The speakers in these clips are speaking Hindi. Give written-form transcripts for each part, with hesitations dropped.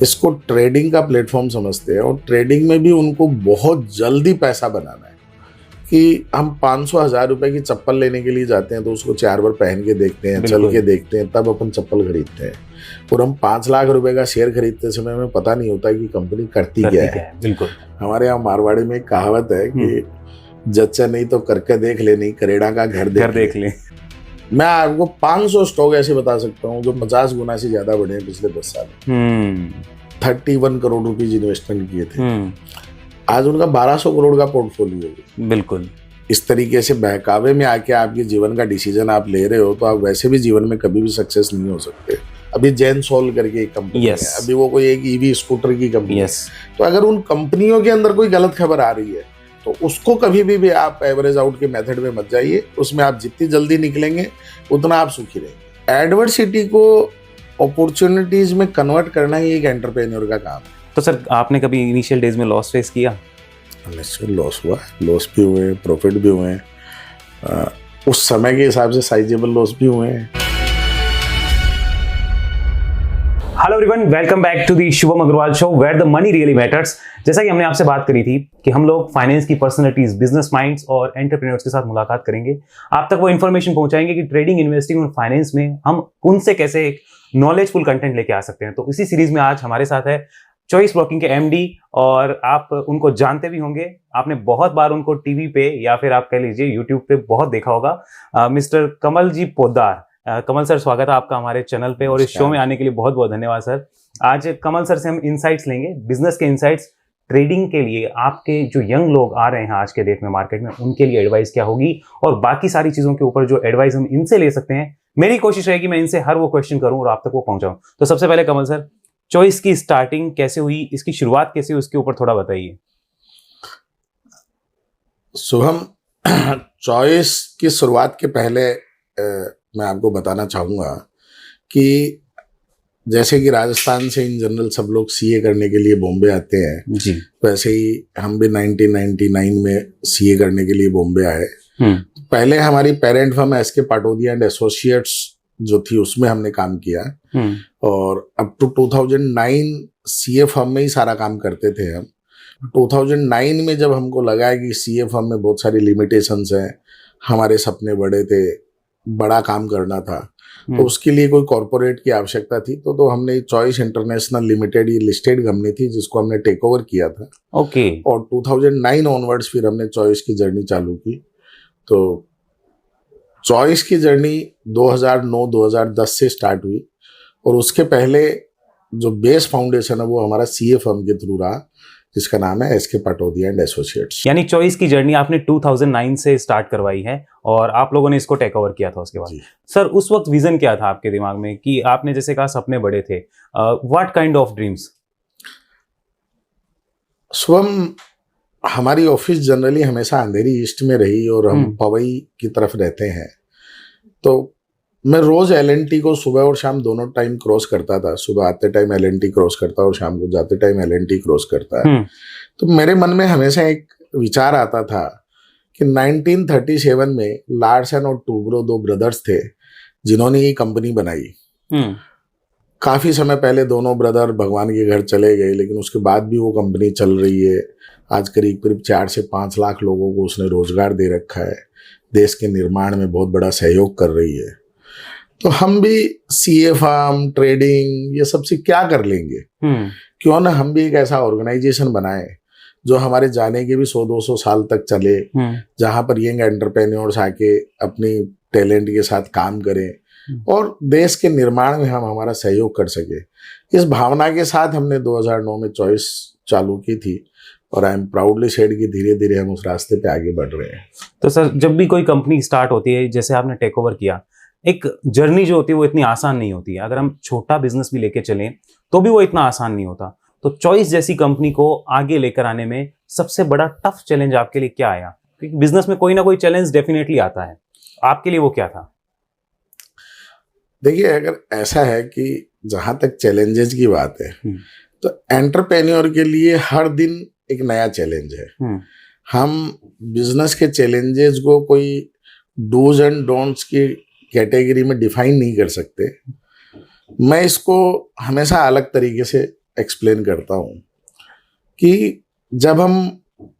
इसको ट्रेडिंग का प्लेटफॉर्म समझते हैं, और ट्रेडिंग में भी उनको बहुत जल्दी पैसा बनाना है कि हम 500,000 रुपए की चप्पल लेने के लिए जाते हैं तो उसको 4 बार पहन के देखते हैं, चल के देखते हैं, तब अपन चप्पल खरीदते हैं। और हम 5 लाख रुपए का शेयर खरीदते समय हमें पता नहीं होता कि कंपनी करती क्या है। बिल्कुल। हमारे यहाँ मारवाड़ी में एक कहावत है कि जच्चा नहीं तो करके देख ले, नहीं करेड़ा का घर देख ले। मैं आपको 500 स्टॉक ऐसे बता सकता हूँ जो 50 गुना से ज्यादा बढ़े हैं पिछले 10 साल में। 31 करोड़ रुपीज इन्वेस्टमेंट किए थे, आज उनका 1200 करोड़ का पोर्टफोलियो है। बिल्कुल। इस तरीके से बहकावे में आके आपके जीवन का डिसीजन आप ले रहे हो तो आप वैसे भी जीवन में कभी भी सक्सेस नहीं हो सकते। अभी जैन सोल करके एक कंपनी है, अभी वो कोई एक ईवी स्कूटर की कंपनी है। तो अगर उन कंपनियों के अंदर कोई गलत खबर आ रही है तो उसको कभी भी आप एवरेज आउट के मेथड में मत जाइए, उसमें आप जितनी जल्दी निकलेंगे उतना आप सुखी रहेंगे। एडवर्सिटी को अपॉर्चुनिटीज में कन्वर्ट करना ही एक एंटरप्रेन्योर का काम है। तो सर आपने कभी इनिशियल डेज में लॉस फेस किया? लॉस हुआ, लॉस भी हुए, प्रॉफिट भी हुए, उस समय के हिसाब से साइजेबल लॉस भी हुए हैं। Hello everyone, welcome back to the Shubham Agarwal show where the money really matters. जैसा कि हमने आपसे बात करी थी कि हम लोग फाइनेंस की पर्सनैलिटीज, बिजनेस माइंड्स और एंटरप्रेन्योर्स के साथ मुलाकात करेंगे, आप तक वो इन्फॉर्मेशन पहुंचाएंगे कि ट्रेडिंग, इन्वेस्टिंग और फाइनेंस में हम उनसे कैसे एक नॉलेजफुल कंटेंट लेके आ सकते हैं। तो इसी सीरीज में आज हमारे साथ है चॉइस ब्रोकिंग के एमडी, और आप उनको जानते भी होंगे, आपने बहुत बार उनको टीवी पे या फिर आप कह लीजिए यूट्यूब पे बहुत देखा होगा, मिस्टर कमल जी पोद्दार। कमल सर, स्वागत है आपका हमारे चैनल पे, और इस शो में आने के लिए बहुत बहुत धन्यवाद सर। आज कमल सर से हम इनसाइट्स लेंगे, बिजनेस के इनसाइट्स, ट्रेडिंग के लिए आपके जो यंग लोग आ रहे हैं आज के डेट में मार्केट में, उनके लिए एडवाइस क्या होगी, और बाकी सारी चीजों के ऊपर जो एडवाइस हम इनसे ले सकते हैं। मेरी कोशिश रहेगी मैं इनसे हर वो क्वेश्चन करूं और आप तक वो पहुंचाऊं। तो सबसे पहले कमल सर, चॉइस की स्टार्टिंग कैसे हुई, इसकी शुरुआत कैसे हुई, उसके ऊपर थोड़ा बताइए। शुभम, चॉइस की शुरुआत के पहले मैं आपको बताना चाहूँगा कि जैसे कि राजस्थान से इन जनरल सब लोग सीए करने के लिए बॉम्बे आते हैं जी, वैसे ही हम भी 1999 में सीए करने के लिए बॉम्बे आए। पहले हमारी parent firm SK Patodia and associates जो थी उसमें हमने काम किया, और अप टू 2009 सीए फर्म में ही सारा काम करते थे हम। 2009 में जब हमको लगा है कि सीए फर्म में बहुत सारी लिमिटेशंस हैं, हमारे सपने बड़े थे, बड़ा काम करना था, तो उसके लिए कोई कॉर्पोरेट की आवश्यकता थी, तो हमने चॉइस इंटरनेशनल लिमिटेड, ये लिस्टेड कंपनी थी जिसको हमने टेक ओवर किया था। ओके। और 2009 ऑनवर्ड्स फिर हमने चॉइस की जर्नी चालू की। तो चॉइस की जर्नी 2009-2010 से स्टार्ट हुई, और उसके पहले जो बेस फाउंडेशन है वो हमारा सीए फर्म के थ्रू रहा, जिसका नाम है एसके पाटोदिया एंड एसोसिएट्स। यानी चॉइस की जर्नी आपने 2009 से स्टार्ट करवाई है और आप लोगों ने इसको टेक ओवर किया था उसके बाद। सर, उस वक्त विजन क्या था आपके दिमाग में कि आपने जैसे कहा सपने बड़े थे, what kind of dreams? Shubham, हमारी ऑफिस जनरली हमेशा अंधेरी ईस्ट में रही और हम पवई की तरफ रहते हैं, तो मैं रोज एलएनटी को सुबह और शाम दोनों टाइम क्रॉस करता था। सुबह आते टाइम एलएनटी क्रॉस करता और शाम को जाते टाइम एलएनटी क्रॉस करता है। तो मेरे मन में हमेशा एक विचार आता था कि 1937 में लार्सन और टूब्रो दो ब्रदर्स थे जिन्होंने ये कंपनी बनाई। काफी समय पहले दोनों ब्रदर भगवान के घर चले गए, लेकिन उसके बाद भी वो कंपनी चल रही है। आज करीब करीब 4 से 5 लाख लोगों को उसने रोजगार दे रखा है, देश के निर्माण में बहुत बड़ा सहयोग कर रही है। तो हम भी सीए फर्म, ट्रेडिंग, ये सबसे क्या कर लेंगे, क्यों ना हम भी एक ऐसा ऑर्गेनाइजेशन बनाए जो हमारे जाने के भी 100-200 साल तक चले, जहां पर यंग एंटरप्रेन्योर्स आके अपनी टैलेंट के साथ काम करें और देश के निर्माण में हम हमारा सहयोग कर सके। इस भावना के साथ हमने 2009 में चॉइस चालू की थी, और आई एम प्राउडली सेड कि धीरे धीरे हम उस रास्ते पे आगे बढ़ रहे हैं। तो सर, जब भी कोई कंपनी स्टार्ट होती है, जैसे आपने टेक ओवर किया, एक जर्नी जो होती है वो इतनी आसान नहीं होती है। अगर हम छोटा बिजनेस भी लेके चलें तो भी वो इतना आसान नहीं होता। तो चॉइस जैसी कंपनी को आगे लेकर आने में सबसे बड़ा टफ चैलेंज आपके लिए क्या आया? क्योंकि बिजनेस में कोई ना कोई चैलेंज डेफिनेटली आता है, आपके लिए वो क्या था? देखिए, अगर ऐसा है कि जहां तक चैलेंजेस की बात है, तो एंटरप्रेन्योर के लिए हर दिन एक नया चैलेंज है। हम बिजनेस के चैलेंजेस को कोई डूज एंड डोंट्स की कैटेगरी में डिफाइन नहीं कर सकते। मैं इसको हमेशा अलग तरीके से एक्सप्लेन करता हूँ कि जब हम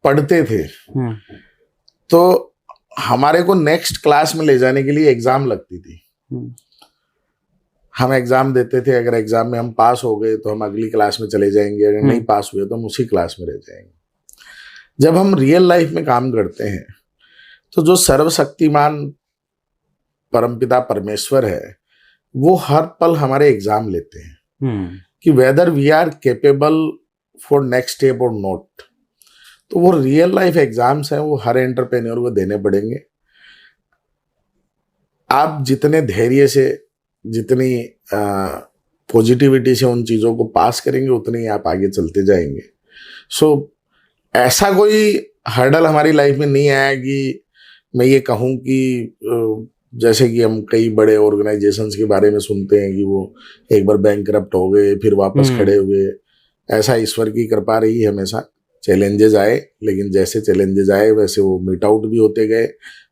पढ़ते थे तो हमारे को नेक्स्ट क्लास में ले जाने के लिए एग्जाम लगती थी। हम एग्जाम देते थे, अगर एग्जाम में हम पास हो गए तो हम अगली क्लास में चले जाएंगे, अगर नहीं पास हुए तो हम उसी क्लास में रह जाएंगे। जब हम रियल लाइफ में काम करते हैं तो जो सर्वशक्तिमान परमपिता परमेश्वर है वो हर पल हमारे एग्जाम लेते हैं कि whether we are capable for next step और नॉट। तो वो रियल लाइफ एग्जाम्स हैं, वो हर एंटरप्रेन्योर को देने पड़ेंगे। आप जितने धैर्य से, जितनी पॉजिटिविटी से उन चीज़ों को पास करेंगे उतने ही आप आगे चलते जाएंगे। सो ऐसा कोई हर्डल हमारी लाइफ में नहीं आया कि मैं ये कहूँ कि जैसे कि हम कई बड़े ऑर्गेनाइजेशंस के बारे में सुनते हैं कि वो एक बार बैंकरप्ट हो गए फिर वापस खड़े हुए। ऐसा ईश्वर की कृपा रही हमेशा। चैलेंजेस आए, लेकिन जैसे चैलेंजेस आए वैसे वो मीट आउट भी होते गए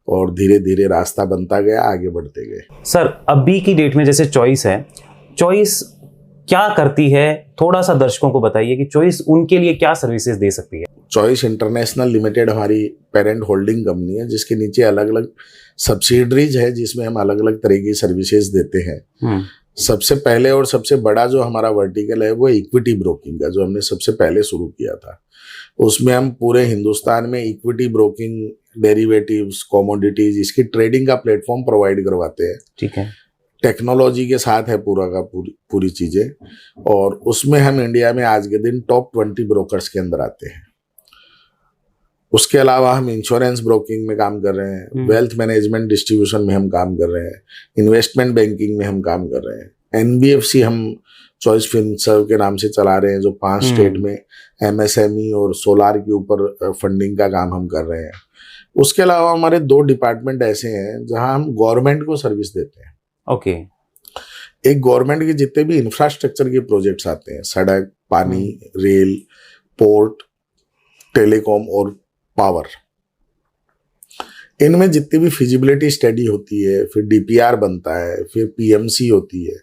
और धीरे धीरे रास्ता बनता गया, आगे बढ़ते गए। सर अभी की डेट में जैसे चॉइस है, चॉइस क्या करती है, थोड़ा सा दर्शकों को बताइए कि चॉइस उनके लिए क्या सर्विसेज दे सकती है। चॉइस इंटरनेशनल लिमिटेड हमारी पेरेंट होल्डिंग कंपनी है, जिसके नीचे अलग अलग सब्सिडरीज है जिसमें हम अलग अलग तरह की सर्विसेज देते हैं। सबसे पहले और सबसे बड़ा जो हमारा वर्टिकल है वो इक्विटी ब्रोकिंग का, जो हमने सबसे पहले शुरू किया था। उसमें हम पूरे हिंदुस्तान में इक्विटी ब्रोकिंग, डेरिवेटिव्स, कमोडिटीज, इसकी ट्रेडिंग का प्लेटफॉर्म प्रोवाइड करवाते हैं। ठीक है। टेक्नोलॉजी के साथ है पूरा का पूरी चीजें, और उसमें हम इंडिया में आज के दिन टॉप 20 ब्रोकर्स के अंदर आते हैं। उसके अलावा हम इंश्योरेंस ब्रोकिंग में काम कर रहे हैं, वेल्थ मैनेजमेंट डिस्ट्रीब्यूशन में हम काम कर रहे हैं, इन्वेस्टमेंट बैंकिंग में हम काम कर रहे हैं, एनबीएफसी हम चॉइस फिनसर्व के नाम से चला रहे हैं, जो 5 स्टेट में एमएसएमई और सोलार के ऊपर फंडिंग का काम हम कर रहे हैं। उसके अलावा हमारे 2 डिपार्टमेंट ऐसे हैं जहां हम गवर्नमेंट को सर्विस देते हैं। ओके। एक गवर्नमेंट के जितने भी इंफ्रास्ट्रक्चर के प्रोजेक्ट्स आते हैं, सड़क, पानी, रेल, पोर्ट, टेलीकॉम और पावर, इनमें जितनी भी फिजिबिलिटी स्टडी होती है, फिर डीपीआर बनता है, फिर पीएमसी होती है,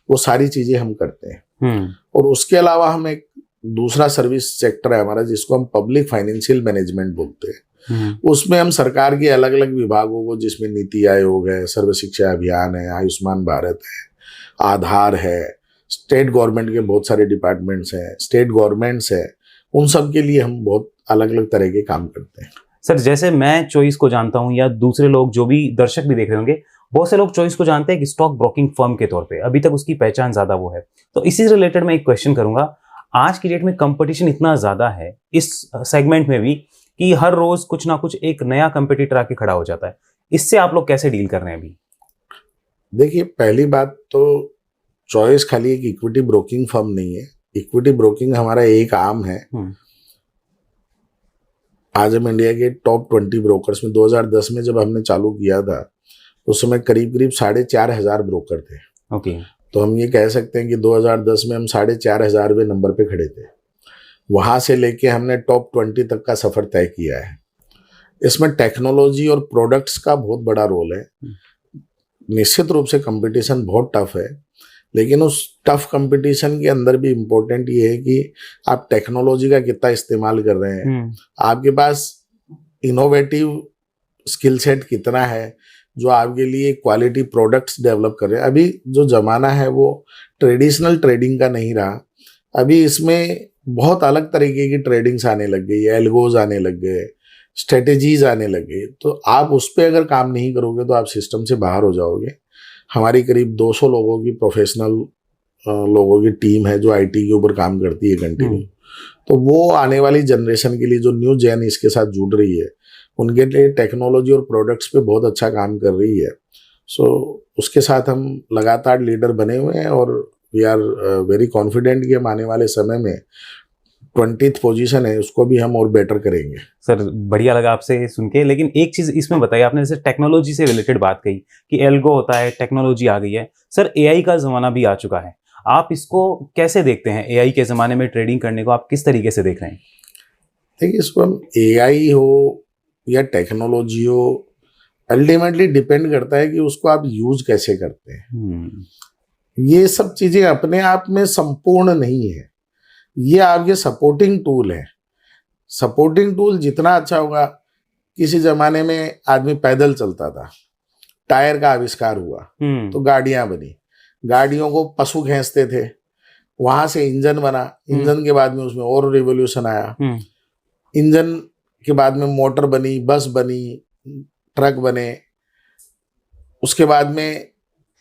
वो सारी चीजें हम करते हैं। और उसके अलावा हम एक दूसरा सर्विस सेक्टर है हमारा जिसको हम पब्लिक फाइनेंशियल मैनेजमेंट बोलते हैं। उसमें हम सरकार के अलग अलग विभागों को, जिसमें नीति आयोग है, सर्व शिक्षा अभियान है, आयुष्मान भारत है, आधार है, स्टेट गवर्नमेंट के बहुत सारे डिपार्टमेंट्स हैं, स्टेट गवर्नमेंट्स है, उन सब के लिए हम बहुत अलग अलग तरह के काम करते हैं। सर जैसे मैं चॉइस को जानता हूं, या दूसरे लोग जो भी दर्शक भी देख रहे होंगे, बहुत से लोग चॉइस को जानते हैं कि स्टॉक ब्रोकिंग फर्म के तौर पे, अभी तक उसकी पहचान ज्यादा वो है। तो इसी से रिलेटेड मैं एक क्वेश्चन करूंगा। आज की डेट में कंपटीशन इतना ज्यादा है इस सेगमेंट में भी कि हर रोज कुछ ना कुछ एक नया कंपटीटर आके खड़ा हो जाता है। इससे आप लोग कैसे डील कर रहे हैं अभी? देखिए, पहली बात तो चॉइस खाली एक इक्विटी ब्रोकिंग फर्म नहीं है। इक्विटी ब्रोकिंग हमारा एक आर्म है। आज हम इंडिया के टॉप 20 ब्रोकर्स में 2010 में जब हमने चालू किया था उस समय करीब 4,500 ब्रोकर थे। ओके। तो हम ये कह सकते हैं कि 2010 में हम 4,500वें नंबर पे खड़े थे। वहां से लेके हमने टॉप 20 तक का सफर तय किया है। इसमें टेक्नोलॉजी और प्रोडक्ट्स का बहुत बड़ा रोल है। निश्चित रूप से कंपटीशन बहुत टफ है, लेकिन उस टफ कंपटीशन के अंदर भी इम्पोर्टेंट ये है कि आप टेक्नोलॉजी का कितना इस्तेमाल कर रहे हैं, आपके पास इनोवेटिव स्किल सेट कितना है जो आपके लिए क्वालिटी प्रोडक्ट्स डेवलप कर रहे हैं। अभी जो ज़माना है वो ट्रेडिशनल ट्रेडिंग का नहीं रहा। अभी इसमें बहुत अलग तरीके की ट्रेडिंग्स आने लग गई, एल्गोज आने लग गए, स्ट्रेटेजीज आने लग गई। तो आप उस पर अगर काम नहीं करोगे तो आप सिस्टम से बाहर हो जाओगे। हमारी करीब 200 लोगों की प्रोफेशनल लोगों की टीम है जो आईटी के ऊपर काम करती है कंटिन्यू। तो वो आने वाली जनरेशन के लिए, जो न्यू जेन इसके साथ जुड़ रही है, उनके लिए टेक्नोलॉजी और प्रोडक्ट्स पे बहुत अच्छा काम कर रही है। सो उसके साथ हम लगातार लीडर बने हुए हैं और वी आर वेरी कॉन्फिडेंट कि हम आने वाले समय में 20th पोजीशन है उसको भी हम और बेटर करेंगे। सर बढ़िया लगा आपसे सुन के, लेकिन एक चीज इसमें बताइए, आपने जैसे टेक्नोलॉजी से रिलेटेड बात कही कि एल्गो होता है, टेक्नोलॉजी आ गई है। सर एआई का जमाना भी आ चुका है, आप इसको कैसे देखते हैं? एआई के जमाने में ट्रेडिंग करने को आप किस तरीके से देख रहे हैं? देखिए, इसको हम एआई हो या टेक्नोलॉजी हो, अल्टीमेटली डिपेंड करता है कि उसको आप यूज कैसे करते हैं। ये सब चीजें अपने आप में संपूर्ण नहीं है। ये आपके सपोर्टिंग टूल है। सपोर्टिंग टूल जितना अच्छा होगा, किसी जमाने में आदमी पैदल चलता था, टायर का आविष्कार हुआ तो गाड़ियां बनी, गाड़ियों को पशु खींचते थे, वहां से इंजन बना, इंजन के बाद में उसमें और रिवोल्यूशन आया, इंजन के बाद में मोटर बनी, बस बनी, ट्रक बने। उसके बाद में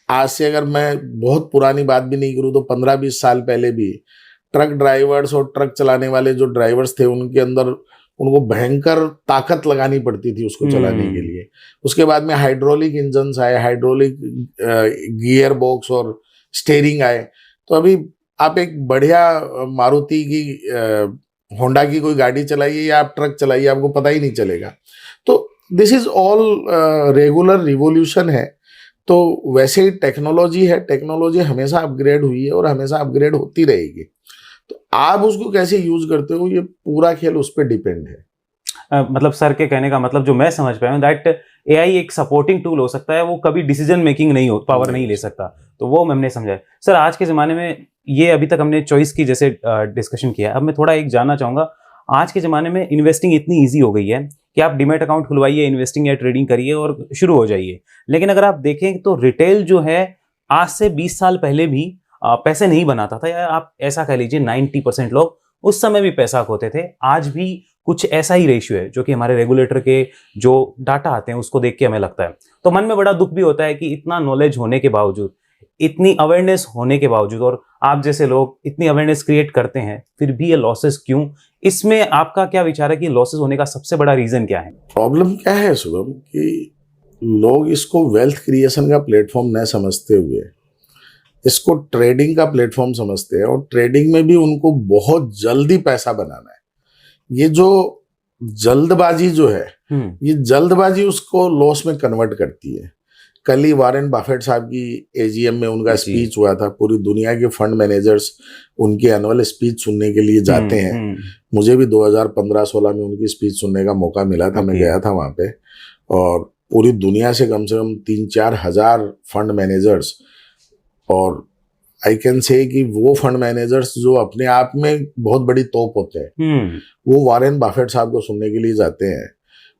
आज से अगर मैं बहुत पुरानी बात भी नहीं करूँ तो 15-20 साल पहले भी ट्रक ड्राइवर्स और ट्रक चलाने वाले जो ड्राइवर्स थे उनके अंदर उनको भयंकर ताकत लगानी पड़ती थी उसको चलाने के लिए। उसके बाद में हाइड्रोलिक इंजन्स आए, हाइड्रोलिक गियर बॉक्स और स्टेयरिंग आए। तो अभी आप एक बढ़िया मारुति की होंडा की कोई गाड़ी चलाइए या आप ट्रक चलाइए, आपको पता ही नहीं चलेगा। तो this is all regular revolution है। तो वैसे ही टेक्नोलॉजी है, टेक्नोलॉजी हमेशा अपग्रेड हुई है और हमेशा अपग्रेड होती रहेगी। तो आप उसको कैसे यूज करते हो, ये पूरा खेल उस पर डिपेंड है। मतलब सर के कहने का मतलब जो मैं समझ पाया हूँ दैट एआई एक सपोर्टिंग टूल हो सकता है, वो कभी डिसीजन मेकिंग पावर नहीं ले सकता। तो वो हमने समझा। सर आज के ज़माने में ये अभी तक हमने चॉइस की जैसे डिस्कशन किया, अब मैं थोड़ा एक जानना चाहूँगा, आज के ज़माने में इन्वेस्टिंग इतनी ईजी हो गई है कि आप डीमैट अकाउंट खुलवाइए, इन्वेस्टिंग या ट्रेडिंग करिए और शुरू हो जाइए। लेकिन अगर आप देखें तो रिटेल जो है आज से 20 साल पहले भी पैसे नहीं बनाता था, या आप ऐसा कह लीजिए 90% लोग उस समय भी पैसा खोते थे। आज भी कुछ ऐसा ही रेशियो है जो कि हमारे रेगुलेटर के जो डाटा आते हैं उसको देख के हमें लगता है। तो मन में बड़ा दुख भी होता है कि इतना नॉलेज होने के बावजूद, इतनी अवेयरनेस होने के बावजूद, और आप जैसे लोग इतनी अवेयरनेस क्रिएट करते हैं, फिर भी ये लॉसेस क्यों? इसमें आपका क्या विचार है कि लॉसेस होने का सबसे बड़ा रीजन क्या है? प्रॉब्लम क्या है शुभम, कि लोग इसको वेल्थ क्रिएशन का प्लेटफॉर्म न समझते हुए इसको ट्रेडिंग का प्लेटफॉर्म समझते हैं, और ट्रेडिंग में भी उनको बहुत जल्दी पैसा बनाना है। ये जो जल्दबाजी जो है, ये जल्दबाजी उसको लॉस में कन्वर्ट करती है। कल ही वॉरेन बफेट साहब की एजीएम में उनका स्पीच हुआ था। पूरी दुनिया के फंड मैनेजर्स उनके एनुअल स्पीच सुनने के लिए जाते हैं। मुझे भी 2015-16 में उनकी स्पीच सुनने का मौका मिला था, मैं गया था वहाँ पे। और पूरी दुनिया से कम 3-4 हज़ार फंड मैनेजर्स, और आई कैन से कि वो फंड मैनेजर्स जो अपने आप में बहुत बड़ी तोप होते हैं, वो वॉरेन बफेट साहब को सुनने के लिए जाते हैं।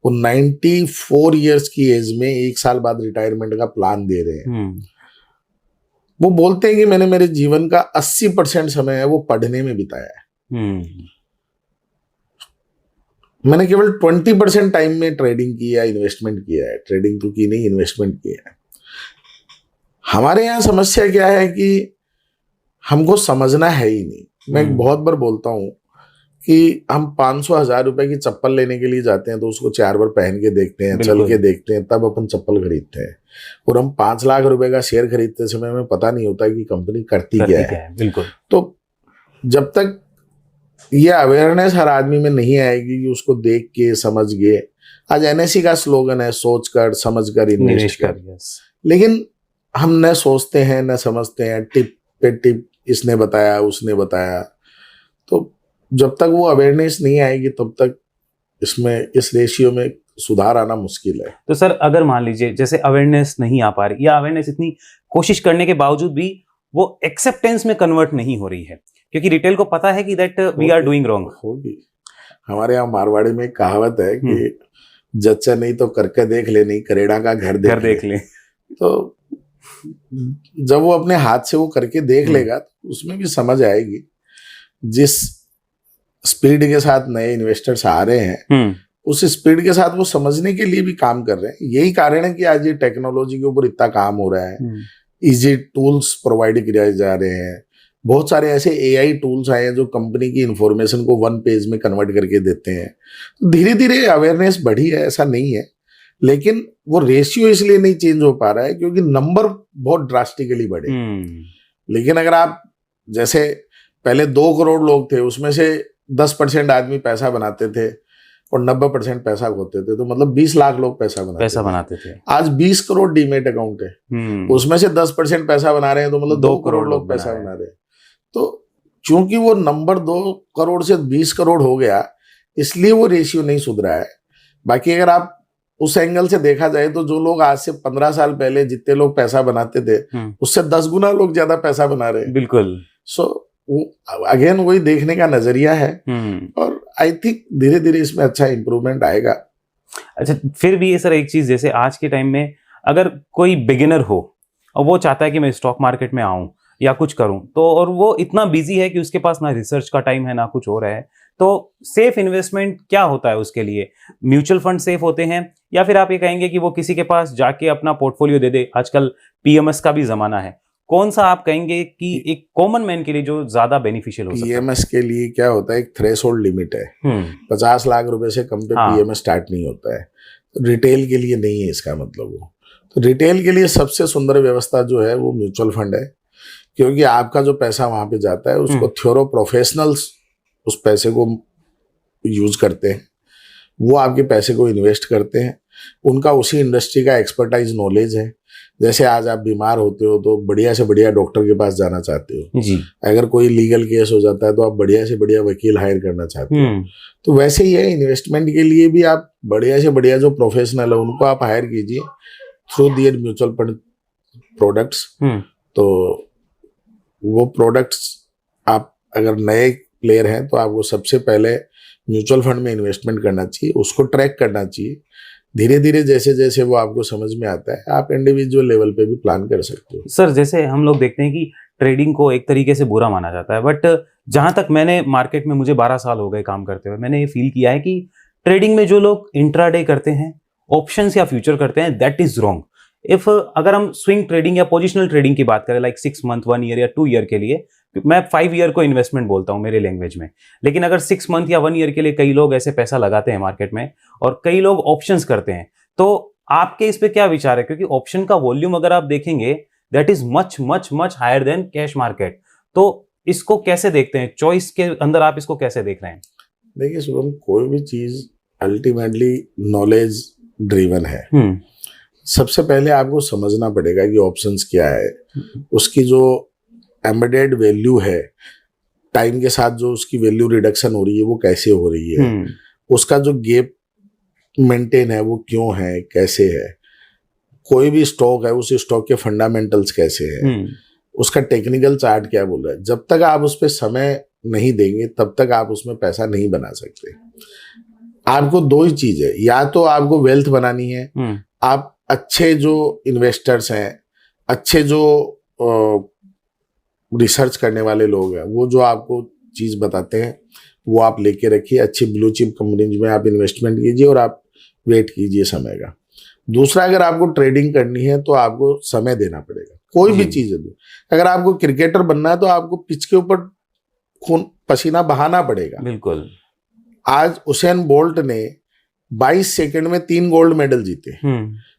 वो 94 इयर्स की एज में 1 साल बाद रिटायरमेंट का प्लान दे रहे हैं। वो बोलते हैं कि मैंने मेरे जीवन का 80% समय है वो पढ़ने में बिताया है। मैंने केवल 20% टाइम में ट्रेडिंग किया, इन्वेस्टमेंट किया है। ट्रेडिंग तो की नहीं, इन्वेस्टमेंट किया है। हमारे यहाँ समस्या क्या है कि हमको समझना है ही नहीं। मैं बहुत बार बोलता हूँ कि हम 500-1000 रुपए की चप्पल लेने के लिए जाते हैं तो उसको 4 बार पहन के देखते हैं, चल के देखते हैं, तब अपन चप्पल खरीदते हैं। और हम 5 लाख रुपए का शेयर खरीदते समय हमें पता नहीं होता कि कंपनी करती क्या है। बिल्कुल। तो जब तक ये अवेयरनेस हर आदमी में नहीं आएगी कि उसको देख के समझ के, आज एनएससी का स्लोगन है सोच कर समझ कर इन्वेस्ट कर, लेकिन हम न सोचते हैं न समझते हैं, टिप पे टिप इसने बताया उसने बताया। तो जब तक वो अवेयरनेस नहीं आएगी तब तक इसमें इस रेशियो में सुधार आना मुश्किल है। तो सर अगर मान लीजिए जैसे अवेयरनेस नहीं आ पा रही, या अवेयरनेस इतनी कोशिश करने के बावजूद भी वो एक्सेप्टेंस में कन्वर्ट नहीं हो रही है, क्योंकि रिटेल को पता है कि that we are doing wrong. होगी। हमारे यहाँ मारवाड़ी में एक कहावत है कि जच्चा नहीं तो करके देख ले, नहीं करेड़ा का घर देख ले। तो जब वो अपने हाथ से वो करके देख लेगा तो उसमें भी समझ आएगी। जिस स्पीड के साथ नए इन्वेस्टर्स आ रहे हैं, उस स्पीड के साथ वो समझने के लिए भी काम कर रहे हैं। यही कारण है कि आज ये टेक्नोलॉजी के ऊपर इतना काम हो रहा है। इजी टूल्स प्रोवाइड किए जा रहे हैं। बहुत सारे ऐसे एआई टूल्स आए हैं जो कंपनी की इंफॉर्मेशन को 1 पेज में कन्वर्ट करके देते हैं। तो धीरे धीरे अवेयरनेस बढ़ी है, ऐसा नहीं है, लेकिन वो रेशियो इसलिए नहीं चेंज हो पा रहा है क्योंकि नंबर बहुत ड्रास्टिकली बढ़े। लेकिन अगर आप जैसे पहले 2 करोड़ लोग थे, उसमें से 10% आदमी पैसा बनाते थे और 90% पैसा खोते थे, तो मतलब 20 लाख लोग पैसा बनाते थे। आज 20 करोड़ डीमेट अकाउंट है, उसमें से 10% पैसा बना रहे हैं, तो मतलब 2 करोड़ लोग पैसा बना रहे हैं। तो चूंकि वो नंबर 2 करोड़ से 20 करोड़ हो गया, इसलिए वो रेशियो नहीं सुधरा है। बाकी अगर आप उस एंगल से देखा जाए तो जो लोग आज से 15 साल पहले जितने लोग पैसा बनाते थे, उससे 10 गुना लोग ज्यादा पैसा बना रहे हैं। बिल्कुल। सो वो अगेन वही देखने का नजरिया है, और आई थिंक धीरे धीरे इसमें अच्छा इम्प्रूवमेंट आएगा। अच्छा, फिर भी ये सर एक चीज, जैसे आज के टाइम में अगर कोई बिगिनर हो और वो चाहता है कि मैं स्टॉक मार्केट में आऊं या कुछ करूं, तो और वो इतना बिजी है कि उसके पास ना रिसर्च का टाइम है ना कुछ हो रहा है, तो सेफ इन्वेस्टमेंट क्या होता है उसके लिए? म्यूचुअल फंड सेफ होते हैं, या फिर आप ये कहेंगे कि वो किसी के पास जाके अपना पोर्टफोलियो दे दे? आजकल पीएमएस का भी जमाना है, कौन सा आप कहेंगे कि एक कॉमन मैन के लिए जो ज्यादा बेनिफिशियल हो सकता है? पीएमएस के लिए क्या होता है, एक थ्रेशोल्ड लिमिट है, 50 लाख रुपए से कम पे पीएमएस स्टार्ट नहीं होता है। रिटेल के लिए नहीं है इसका मतलब वो। तो रिटेल के लिए सबसे सुंदर व्यवस्था जो है वो म्यूचुअल फंड है, क्योंकि आपका जो पैसा वहां पे जाता है उसको थ्योरो प्रोफेशनल्स उस पैसे को यूज करते हैं, वो आपके पैसे को इन्वेस्ट करते हैं, उनका उसी इंडस्ट्री का एक्सपर्टाइज नॉलेज है। जैसे आज आप बीमार होते हो तो बढ़िया से बढ़िया डॉक्टर के पास जाना चाहते हो जी। अगर कोई लीगल केस हो जाता है तो आप बढ़िया से बढ़िया वकील हायर करना चाहते हो। तो वैसे ही है इन्वेस्टमेंट के लिए भी, आप बढ़िया से बढ़िया जो प्रोफेशनल है उनको आप हायर कीजिए through their mutual fund products. तो वो प्रोडक्ट्स आप अगर नए प्लेयर हैं तो आपको सबसे पहले म्यूचुअल फंड में इन्वेस्टमेंट करना चाहिए, उसको ट्रैक करना चाहिए। धीरे धीरे जैसे जैसे वो आपको समझ में आता है आप इंडिविजुअल लेवल पे भी प्लान कर सकते हो। सर, जैसे हम लोग देखते हैं कि ट्रेडिंग को एक तरीके से बुरा माना जाता है, बट जहां तक मैंने मार्केट में, मुझे 12 साल हो गए काम करते हुए, मैंने ये फील किया है कि ट्रेडिंग में जो लोग इंट्राडे करते हैं, ऑप्शंस या फ्यूचर करते हैं, दैट इज रॉन्ग। इफ अगर हम स्विंग ट्रेडिंग या पोजिशनल ट्रेडिंग की बात करें, लाइक 6 मंथ, 1 ईयर या 2 ईयर के लिए, मैं 5 ईयर को इन्वेस्टमेंट बोलता हूं मेरे लैंग्वेज में, लेकिन अगर 6 मंथ या 1 ईयर के लिए कई लोग ऐसे पैसा लगाते हैं मार्केट में और कई लोग ऑप्शंस करते हैं, तो आपके इस पे क्या विचार है? क्योंकि ऑप्शन का वॉल्यूम अगर आप देखेंगे that is much much much higher than cash market, तो इसको कैसे देखते हैं? चॉइस के अंदर आप इसको कैसे देख रहे हैं? देखिए शुभम, कोई भी चीज अल्टीमेटली नॉलेज ड्रिवन है। सबसे पहले आपको समझना पड़ेगा कि ऑप्शंस क्या है, उसकी जो एम्बेडेड वैल्यू है, टाइम के साथ जो उसकी वैल्यू रिडक्शन हो रही है वो कैसे हो रही है, उसका जो गैप मेंटेन है वो क्यों है, कैसे है, कोई भी स्टॉक है उस स्टॉक के फंडामेंटल्स कैसे है, उसका टेक्निकल चार्ट क्या बोल रहा है। जब तक आप उस पर समय नहीं देंगे तब तक आप उसमें पैसा नहीं बना सकते। आपको दो ही चीज है, या तो आपको वेल्थ बनानी है, आप अच्छे जो इन्वेस्टर्स हैं, अच्छे जो रिसर्च करने वाले लोग हैं, वो जो आपको चीज बताते हैं वो आप लेके रखिए, अच्छी ब्लू चिप कंपनीज में आप इन्वेस्टमेंट कीजिए और आप वेट कीजिए समय का। दूसरा, अगर आपको ट्रेडिंग करनी है तो आपको समय देना पड़ेगा, कोई भी चीज है। अगर आपको क्रिकेटर बनना है तो आपको पिच के ऊपर खून पसीना बहाना पड़ेगा। बिल्कुल। आज उसेन बोल्ट ने 22 सेकंड में 3 गोल्ड मेडल जीते,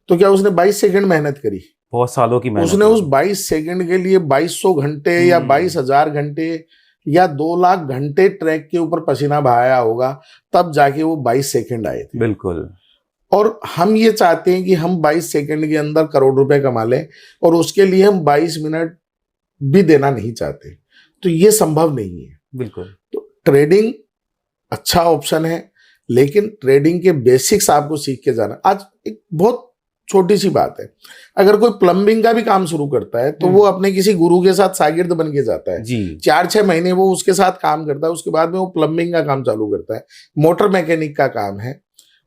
तो क्या उसने 22 सेकंड मेहनत करी? बहुत सालों की मेहनत। उसने उस 22 सेकंड के लिए 2200 घंटे या 22,000 घंटे या 2 लाख घंटे ट्रैक के ऊपर पसीना बहाया होगा, तब जाके वो 22 सेकंड आए थे। बिल्कुल। और हम ये चाहते हैं कि हम 22 सेकंड के अंदर करोड़ रुपए कमा लें, और उसके लिए हम 22 मिनट भी देना नहीं चाहते, तो ये संभव नहीं है। बिल्कुल। तो ट्रेडिंग अच्छा ऑप्शन है, लेकिन ट्रेडिंग के बेसिक्स आपको सीख के जाना। आज एक बहुत छोटी सी बात है, अगर कोई प्लम्बिंग का भी काम शुरू करता है तो वो अपने किसी गुरु के साथ शागिर्द बन के जाता है जी। 4-6 महीने वो उसके साथ काम करता है, उसके बाद में वो प्लम्बिंग का काम चालू करता है, मोटर मैकेनिक का काम है,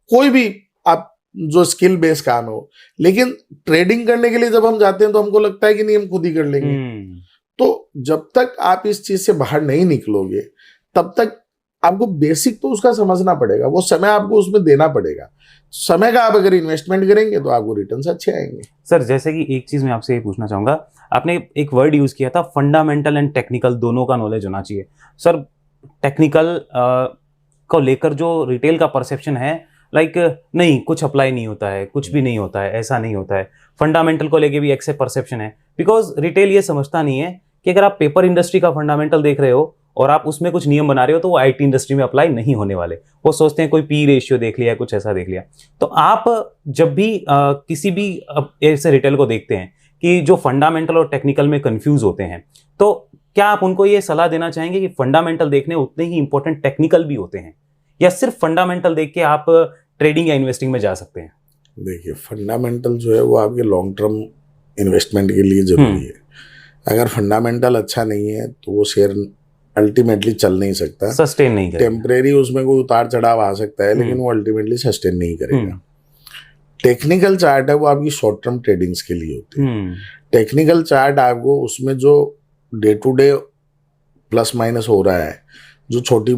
कोई भी आप जो स्किल बेस्ड काम हो। लेकिन ट्रेडिंग करने के लिए जब हम जाते हैं तो हमको लगता है कि नहीं, हम खुद ही कर लेंगे। तो जब तक आप इस चीज से बाहर नहीं निकलोगे तब तक आपको बेसिक तो उसका समझना पड़ेगा, वो समय आपको उसमें देना पड़ेगा। समय का आप अगर इन्वेस्टमेंट करेंगे तो आपको रिटर्न्स अच्छे आएंगे। सर, जैसे कि एक चीज मैं आपसे ये पूछना चाहूंगा, आपने एक वर्ड यूज किया था, फंडामेंटल एंड टेक्निकल दोनों का नॉलेज होना चाहिए। सर, टेक्निकल को लेकर जो रिटेल का परसेप्शन है, लाइक नहीं, कुछ अप्लाई नहीं होता है, कुछ भी नहीं होता है, ऐसा नहीं होता है। फंडामेंटल को लेके भी एक परसेप्शन है, बिकॉज रिटेल ये समझता नहीं है कि अगर आप पेपर इंडस्ट्री का फंडामेंटल देख रहे हो और आप उसमें कुछ नियम बना रहे हो तो वो आईटी इंडस्ट्री में अप्लाई नहीं होने वाले। वो सोचते हैं कोई पी रेशियो देख लिया, कुछ ऐसा देख लिया। तो आप जब भी किसी भी ऐसे रिटेल को देखते हैं कि जो फंडामेंटल और टेक्निकल में कंफ्यूज होते हैं, तो क्या आप उनको ये सलाह देना चाहेंगे कि फंडामेंटल देखने उतने ही इंपॉर्टेंट टेक्निकल भी होते हैं, या सिर्फ फंडामेंटल देख के आप ट्रेडिंग या इन्वेस्टिंग में जा सकते हैं? देखिए, फंडामेंटल जो है वो आपके लॉन्ग टर्म इन्वेस्टमेंट के लिए जरूरी है। अगर फंडामेंटल अच्छा नहीं है तो वो शेयर अल्टीमेटली चल नहीं सकता, सस्टेन नहीं करेगा। टेम्परेरी उसमें कोई उतार चढ़ाव आ सकता है लेकिन वो अल्टीमेटली सस्टेन नहीं करेगा। टेक्निकल चार्ट है वो आपकी शॉर्ट टर्म ट्रेडिंग्स के लिए होती है। टेक्निकल चार्ट आपको उसमें जो day to day plus minus हो रहा है, जो छोटी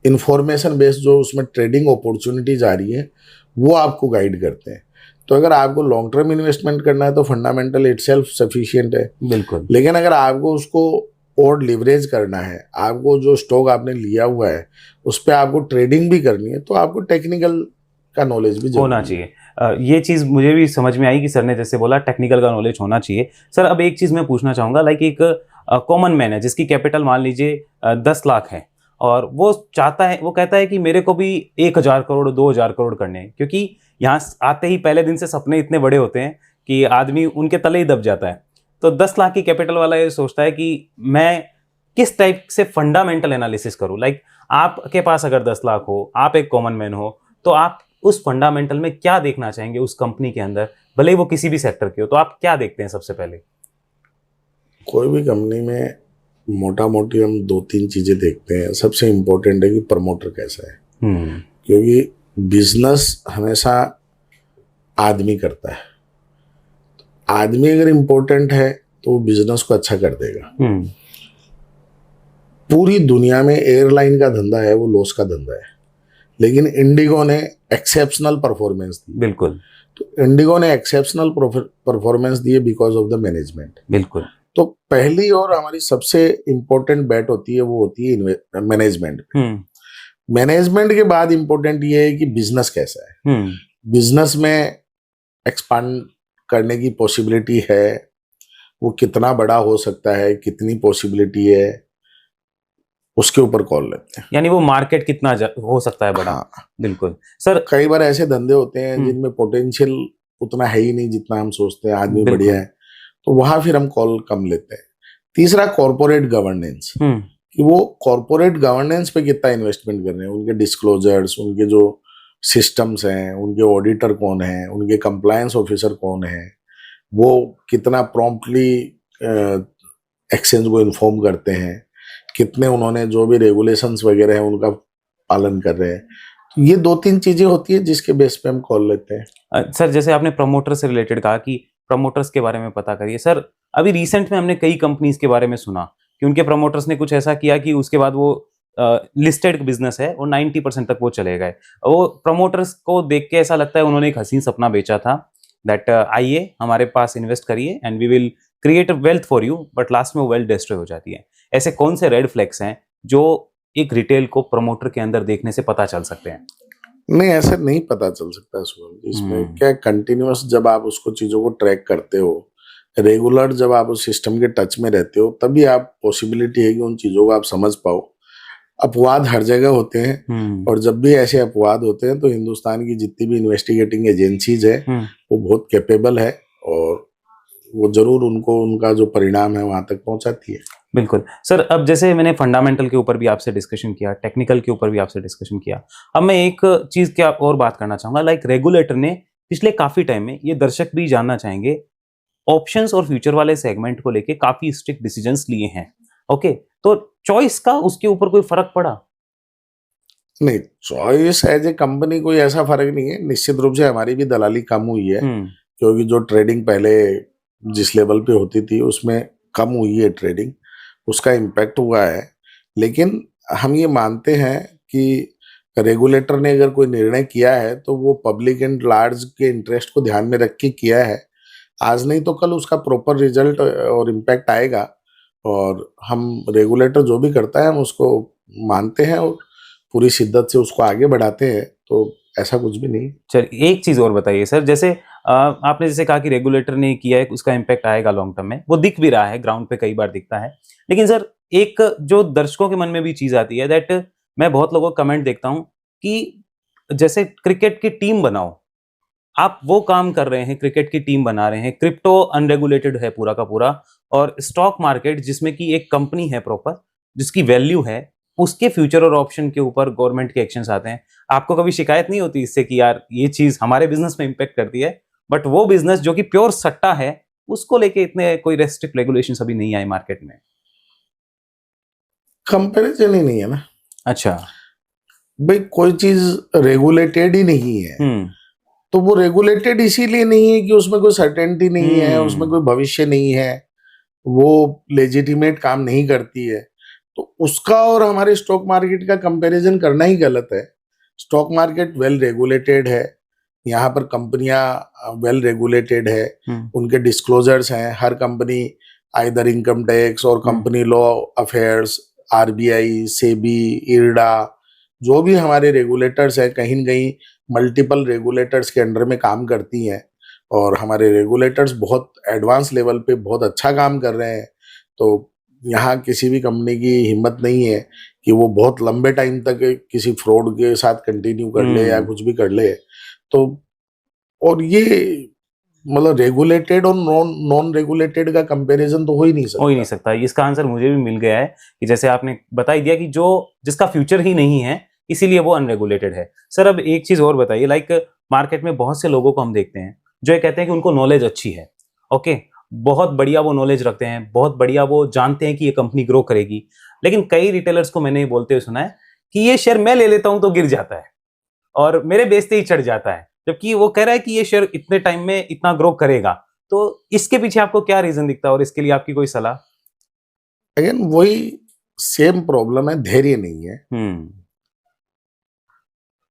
इंफॉर्मेशन बेस्ड जो उसमें ट्रेडिंग अपॉर्चुनिटीज आ रही है, वो आपको गाइड करते हैं। तो अगर आपको लॉन्ग टर्म इन्वेस्टमेंट करना है तो फंडामेंटल इटसेल्फ सफिशिएंट है, बिल्कुल। लेकिन अगर आपको उसको और लिवरेज करना है, आपको जो स्टॉक आपने लिया हुआ है उस पर आपको ट्रेडिंग भी करनी है, तो आपको टेक्निकल का नॉलेज भी होना चाहिए। ये चीज़ मुझे भी समझ में आई कि सर ने जैसे बोला टेक्निकल का नॉलेज होना चाहिए। सर अब एक चीज़ मैं पूछना चाहूँगा, लाइक एक कॉमन मैन है जिसकी कैपिटल मान लीजिए 10 लाख है और वो चाहता है, वो कहता है कि मेरे को भी 1000 करोड़ 2000 करोड़ करने हैं, क्योंकि यहाँ आते ही पहले दिन से सपने इतने बड़े होते हैं कि आदमी उनके तले ही दब जाता है। तो 10 लाख की कैपिटल वाला ये सोचता है कि मैं किस टाइप से फंडामेंटल एनालिसिस करूँ। लाइक आपके पास अगर 10 लाख हो, आप एक कॉमन मैन हो, तो आप उस फंडामेंटल में क्या देखना चाहेंगे उस कंपनी के अंदर, भले ही वो किसी भी सेक्टर की हो, तो आप क्या देखते हैं सबसे पहले? कोई भी कंपनी में मोटा मोटी हम 2-3 चीजें देखते हैं। सबसे इम्पोर्टेंट है कि प्रमोटर कैसा है, क्योंकि बिजनेस हमेशा आदमी करता है। आदमी अगर इम्पोर्टेंट है तो वो बिजनेस को अच्छा कर देगा। पूरी दुनिया में एयरलाइन का धंधा है वो लॉस का धंधा है, लेकिन इंडिगो ने एक्सेप्शनल परफॉर्मेंस दी। बिल्कुल। तो इंडिगो ने एक्सेप्शनल परफॉर्मेंस दी है बिकॉज ऑफ द मैनेजमेंट। बिल्कुल। तो पहली और हमारी सबसे इम्पोर्टेंट बैट होती है वो होती है मैनेजमेंट। मैनेजमेंट के बाद इम्पोर्टेंट ये है कि बिजनेस कैसा है, बिजनेस में एक्सपांड करने की पॉसिबिलिटी है, वो कितना बड़ा हो सकता है, कितनी पॉसिबिलिटी है, उसके ऊपर कॉल लेते हैं। यानी वो मार्केट कितना हो सकता है बड़ा। हाँ। बिल्कुल सर। कई बार ऐसे धंधे होते हैं जिनमें पोटेंशियल उतना है ही नहीं जितना हम सोचते हैं, आदमी बढ़िया है, तो वहां फिर हम कॉल कम लेते हैं। तीसरा कॉर्पोरेट गवर्नेंस, कि वो कॉर्पोरेट गवर्नेंस पे कितना इन्वेस्टमेंट कर रहे हैं, उनके डिस्क्लोजर्स, उनके जो सिस्टम्स हैं, उनके ऑडिटर कौन है, उनके कंप्लायंस ऑफिसर कौन है, वो कितना प्रॉम्प्टली एक्सचेंज को इन्फॉर्म करते हैं, कितने उन्होंने जो भी रेगुलेशंस वगैरह हैं उनका पालन कर रहे हैं। तो ये 2-3 चीजें होती है जिसके बेस पे हम कॉल लेते हैं। सर जैसे आपने प्रमोटर से रिलेटेड कहा कि प्रमोटर्स के बारे में पता करिए, सर अभी रिसेंट में हमने कई कंपनीज के बारे में सुना कि उनके प्रमोटर्स ने कुछ ऐसा किया कि उसके बाद वो लिस्टेड बिजनेस है और 90% तक वो चले गए। वो प्रमोटर्स को देख के ऐसा लगता है उन्होंने एक हसीन सपना बेचा था, दैट आइए हमारे पास इन्वेस्ट करिए and we will create wealth for you, but last में वो वेल्थ डिस्ट्रॉय हो जाती है। ऐसे कौन से रेड फ्लैग्स हैं जो एक रिटेल को प्रमोटर के अंदर देखने से पता चल सकते हैं? नहीं, ऐसे नहीं पता चल सकता शुभम। इसमें क्या, कंटिन्यूअस जब आप उसको चीजों को ट्रैक करते हो, रेगुलर जब आप उस सिस्टम के टच में रहते हो, तभी आप पॉसिबिलिटी है कि उन चीजों को आप समझ पाओ। अपवाद हर जगह होते हैं, और जब भी ऐसे अपवाद होते हैं तो हिंदुस्तान की जितनी भी इन्वेस्टिगेटिंग एजेंसीज है वो बहुत कैपेबल है और वो जरूर उनको उनका जो परिणाम है वहां तक पहुंचाती है। बिल्कुल सर। अब जैसे मैंने फंडामेंटल के ऊपर भी आपसे डिस्कशन किया, टेक्निकल के ऊपर भी आपसे डिस्कशन किया, अब मैं एक चीज की और बात करना चाहूंगा। लाइक रेगुलेटर ने पिछले काफी टाइम में, ये दर्शक भी जानना चाहेंगे, ऑप्शंस और फ्यूचर वाले सेगमेंट को लेके काफी स्ट्रिक्ट डिसीजंस लिए हैं। ओके, तो चॉइस का उसके ऊपर कोई फर्क पड़ा? नहीं, चॉइस एज ए कंपनी कोई ऐसा फर्क नहीं है। निश्चित रूप से हमारी भी दलाली कम हुई है, क्योंकि जो ट्रेडिंग पहले जिस लेवल पे होती थी उसमें कम हुई है ट्रेडिंग, उसका इम्पैक्ट हुआ है। लेकिन हम ये मानते हैं कि रेगुलेटर ने अगर कोई निर्णय किया है तो वो पब्लिक एंड लार्ज के इंटरेस्ट को ध्यान में रख के किया है। आज नहीं तो कल उसका प्रॉपर रिजल्ट और इम्पैक्ट आएगा, और हम रेगुलेटर जो भी करता है हम उसको मानते हैं और पूरी शिद्दत से उसको आगे बढ़ाते हैं। तो ऐसा कुछ भी नहीं। चलिए एक चीज और बताइए सर, जैसे आपने जैसे कहा कि रेगुलेटर ने किया है, उसका इम्पैक्ट आएगा लॉन्ग टर्म में, वो दिख भी रहा है, ग्राउंड पे कई बार दिखता है। लेकिन सर एक जो दर्शकों के मन में भी चीज आती है, दैट मैं बहुत लोगों का कमेंट देखता हूं कि जैसे क्रिकेट की टीम बनाओ, आप वो काम कर रहे हैं, क्रिकेट की टीम बना रहे हैं, क्रिप्टो अनरेगुलेटेड है पूरा का पूरा, और स्टॉक मार्केट जिसमें कि एक कंपनी है प्रॉपर जिसकी वैल्यू है, उसके फ्यूचर और ऑप्शन के ऊपर गवर्नमेंट के एक्शंस आते हैं। आपको कभी शिकायत नहीं होती इससे कि यार ये चीज हमारे बिजनेस में इंपैक्ट करती है, बट वो बिजनेस जो कि प्योर सट्टा है उसको लेके इतने कोई रेस्ट्रिक्ट रेगुलेशंस अभी नहीं आए मार्केट में? कंपैरिजन ही नहीं है ना। अच्छा। भाई कोई चीज रेगुलेटेड ही नहीं है तो वो रेगुलेटेड इसीलिए नहीं है कि उसमें कोई सर्टेनिटी नहीं है, उसमें कोई भविष्य नहीं है, वो लेजिटिमेट काम नहीं करती है। तो उसका और हमारे स्टॉक मार्केट का कंपैरिजन करना ही गलत है। स्टॉक मार्केट वेल रेगुलेटेड है, यहाँ पर कंपनियां वेल रेगुलेटेड है, उनके डिस्क्लोजर्स हैं। हर कंपनी आइदर इनकम टैक्स और company law affairs, RBI, SEBI, IRDA, जो भी हमारे रेगुलेटर्स हैं, कहीं न कहीं मल्टीपल रेगुलेटर्स के अंडर में काम करती हैं और हमारे रेगुलेटर्स बहुत एडवांस लेवल पे बहुत अच्छा काम कर रहे हैं। तो यहाँ किसी भी कंपनी की हिम्मत नहीं है कि वो बहुत लंबे टाइम तक किसी फ्रॉड के साथ कंटिन्यू कर ले या कुछ भी कर ले। तो और ये मतलब रेगुलेटेड और नॉन रेगुलेटेड का कंपैरिजन तो हो ही नहीं सकता। इसका आंसर मुझे भी मिल गया है कि जैसे आपने बता ही दिया कि जो जिसका फ्यूचर ही नहीं है इसीलिए वो अनरेगुलेटेड है। सर अब एक चीज और बताइए, लाइक मार्केट में बहुत से लोगों को हम देखते हैं जो ये कहते हैं कि उनको नॉलेज अच्छी है, ओके, बहुत बढ़िया वो नॉलेज रखते हैं, बहुत बढ़िया वो जानते हैं कि ये कंपनी ग्रो करेगी, लेकिन कई रिटेलर्स को मैंने बोलते हुए सुना है कि ये शेयर मैं ले लेता हूं तो गिर जाता है और मेरे बेचते ही चढ़ जाता है, जबकि वो कह रहा है कि ये शेयर इतने टाइम में इतना ग्रो करेगा। तो इसके पीछे आपको क्या रीजन दिखता है और इसके लिए आपकी कोई सलाह? अगेन वही सेम प्रॉब्लम है, धैर्य नहीं है।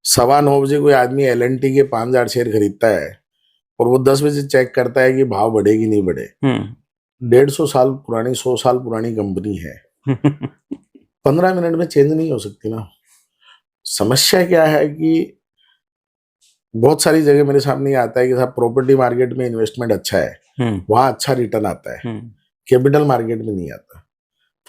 9:15 कोई आदमी एलएनटी के 5,000 शेयर खरीदता है और वो 10 बजे चेक करता है कि भाव बढ़ेगी नहीं बढ़े। 150 साल पुरानी, 100 साल पुरानी कंपनी है। 15 मिनट में चेंज नहीं हो सकती ना। समस्या क्या है कि बहुत सारी जगह मेरे सामने ये आता है कि साहब प्रॉपर्टी मार्केट में इन्वेस्टमेंट अच्छा है, वहां अच्छा रिटर्न आता है, कैपिटल मार्केट में नहीं आता।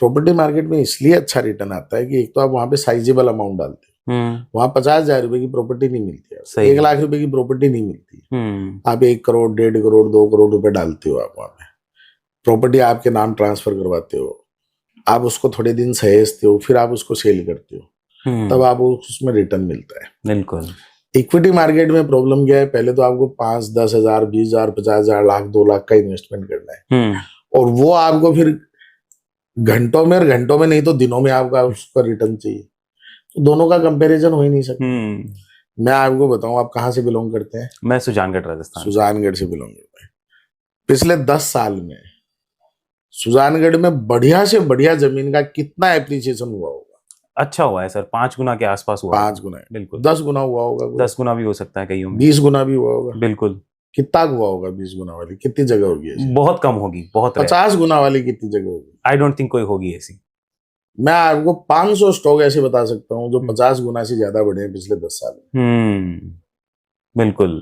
प्रॉपर्टी मार्केट में इसलिए अच्छा रिटर्न आता है कि एक तो आप वहां पे साइजेबल अमाउंट डालते हैं, वहां 50,000 रुपए की प्रॉपर्टी नहीं मिलती है, 1 लाख रुपए की प्रॉपर्टी नहीं मिलती। आप 1 करोड़, 1.5 करोड़, 2 करोड़ रुपए डालते हो, आप वहां पे प्रॉपर्टी आपके नाम ट्रांसफर करवाते हो, आप उसको थोड़े दिन सहेजते हो, फिर आप उसको सेल करते हो, तब आपको उसमें रिटर्न मिलता है। बिल्कुल। इक्विटी मार्केट में प्रॉब्लम क्या है, पहले तो आपको 5, 10,000, 20,000, 50,000, लाख, 2 लाख का इन्वेस्टमेंट करना है और वो आपको फिर घंटों में, और घंटों में नहीं तो दिनों में आपका उसका रिटर्न चाहिए। तो दोनों का कंपैरिजन हो ही नहीं सकता। मैं आपको बताऊं, आप कहाँ से बिलोंग करते हैं? मैं सुजानगढ़, राजस्थान। सुजानगढ़ से बिलोंग करते हैं। पिछले 10 साल में सुजानगढ़ में बढ़िया से बढ़िया जमीन का कितना एप्रिसिएशन हुआ होगा? अच्छा हुआ है सर, 5 गुना के आसपास हुआ। 5 गुना, बिल्कुल। 10 गुना हुआ होगा, 10 गुना भी हो सकता है कईयों में, 20 गुना भी हुआ होगा। बिल्कुल। कितना हुआ होगा 20 गुना वाली? कितनी जगह होगी ऐसी? बहुत कम होगी, बहुत। 50 गुना वाली कितनी जगह होगी? आई डोंट थिंक कोई होगी ऐसी। मैं आपको 500 स्टॉक ऐसे बता सकता हूँ जो 50 गुना से ज्यादा बढ़े हैं पिछले 10 साल में। बिल्कुल।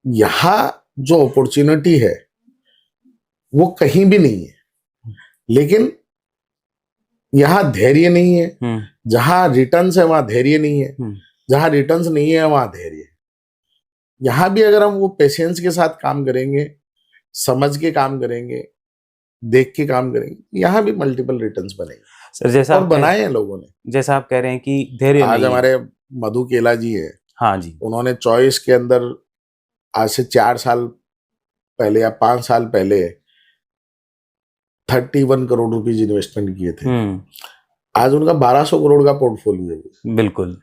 यहाँ जो अपॉर्चुनिटी है वो कहीं भी नहीं है, लेकिन यहाँ धैर्य नहीं है। जहां रिटर्न्स है वहां धैर्य नहीं है, जहां रिटर्न्स नहीं है वहां धैर्य है। यहाँ भी अगर हम वो पेशेंस के साथ काम करेंगे, समझ के काम करेंगे, देख के काम करेंगे, यहाँ भी मल्टीपल रिटर्न्स बनेंगे सर। जैसा और बनाए हैं लोगों ने, जैसा आप कह रहे हैं कि धैर्य आज हमारे मधु केला जी है, हाँ जी, उन्होंने चॉइस के अंदर आज से 4 साल पहले या 5 साल पहले 31 करोड़ रुपीज इन्वेस्टमेंट किए थे। आज उनका 1200 करोड़ का पोर्टफोलियो है। बिल्कुल।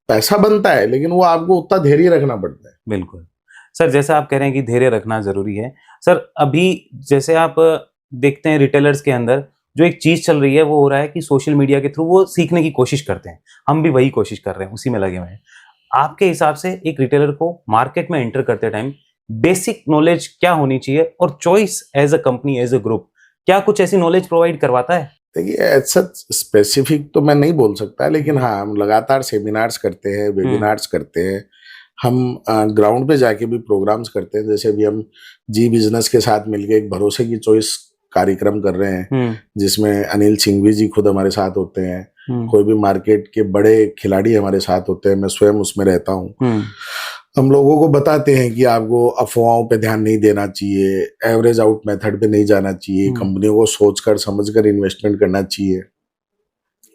पैसा बनता है लेकिन वो आपको उतना धैर्य रखना पड़ता है। बिल्कुल सर, जैसा आप कह रहे हैं कि धैर्य रखना जरूरी है। सर अभी जैसे आप देखते हैं रिटेलर्स के अंदर जो एक चीज चल रही है वो हो रहा है कि सोशल मीडिया के थ्रू वो सीखने की कोशिश करते हैं, हम भी वही कोशिश कर रहे हैं, उसी में लगे हुए हैं। आपके हिसाब से एक रिटेलर को मार्केट में एंटर करते टाइम बेसिक नॉलेज क्या होनी चाहिए और Choice as a company, as a group क्या कुछ ऐसी नॉलेज प्रोवाइड करवाता है? देखिए ऐसा स्पेसिफिक तो मैं नहीं बोल सकता, लेकिन हाँ हम लगातार सेमिनार्स करते हैं, वेबिनार्स करते हैं, हम ग्राउंड पे जाके भी प्रोग्राम्स करते हैं। जैसे अभी हम जी बिजनेस के साथ मिलके एक भरोसे की चॉइस कार्यक्रम कर रहे हैं, जिसमें अनिल सिंघवी जी खुद हमारे साथ होते हैं, कोई भी मार्केट के बड़े खिलाड़ी हमारे साथ होते हैं, मैं स्वयं उसमें रहता हूँ। हम लोगों को बताते हैं कि आपको अफवाहों पे ध्यान नहीं देना चाहिए, एवरेज आउट मेथड पे नहीं जाना चाहिए, कंपनियों को सोचकर समझकर इन्वेस्टमेंट करना चाहिए,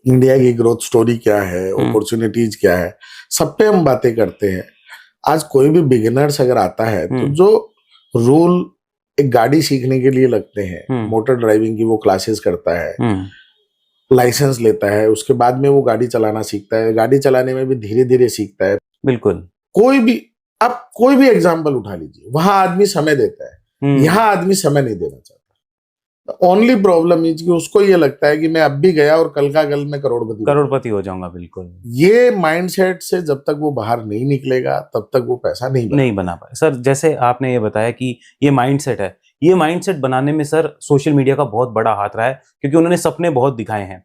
इंडिया की ग्रोथ स्टोरी क्या है, अपॉर्चुनिटीज क्या है, सब पे हम बातें करते हैं। आज कोई भी बिगिनर्स अगर आता है तो जो रूल एक गाड़ी सीखने के लिए लगते हैं, मोटर ड्राइविंग की वो क्लासेस करता है, लाइसेंस लेता है, उसके बाद में वो गाड़ी चलाना सीखता है, गाड़ी चलाने में भी धीरे धीरे सीखता है। बिल्कुल। कोई भी, आप कोई भी एग्जाम्पल उठा लीजिए, वहां आदमी समय देता है, यहाँ आदमी समय नहीं देना चाहता। ओनली प्रॉब्लम इज कि उसको ये लगता है कि मैं अब भी गया और कल का कल मैं करोड़पति हो जाऊंगा। बिल्कुल, ये माइंडसेट से जब तक वो बाहर नहीं निकलेगा तब तक वो पैसा नहीं बना पाए। सर जैसे आपने ये बताया कि ये माइंडसेट है, ये माइंडसेट बनाने में सर सोशल मीडिया का बहुत बड़ा हाथ रहा है, क्योंकि उन्होंने सपने बहुत दिखाए हैं।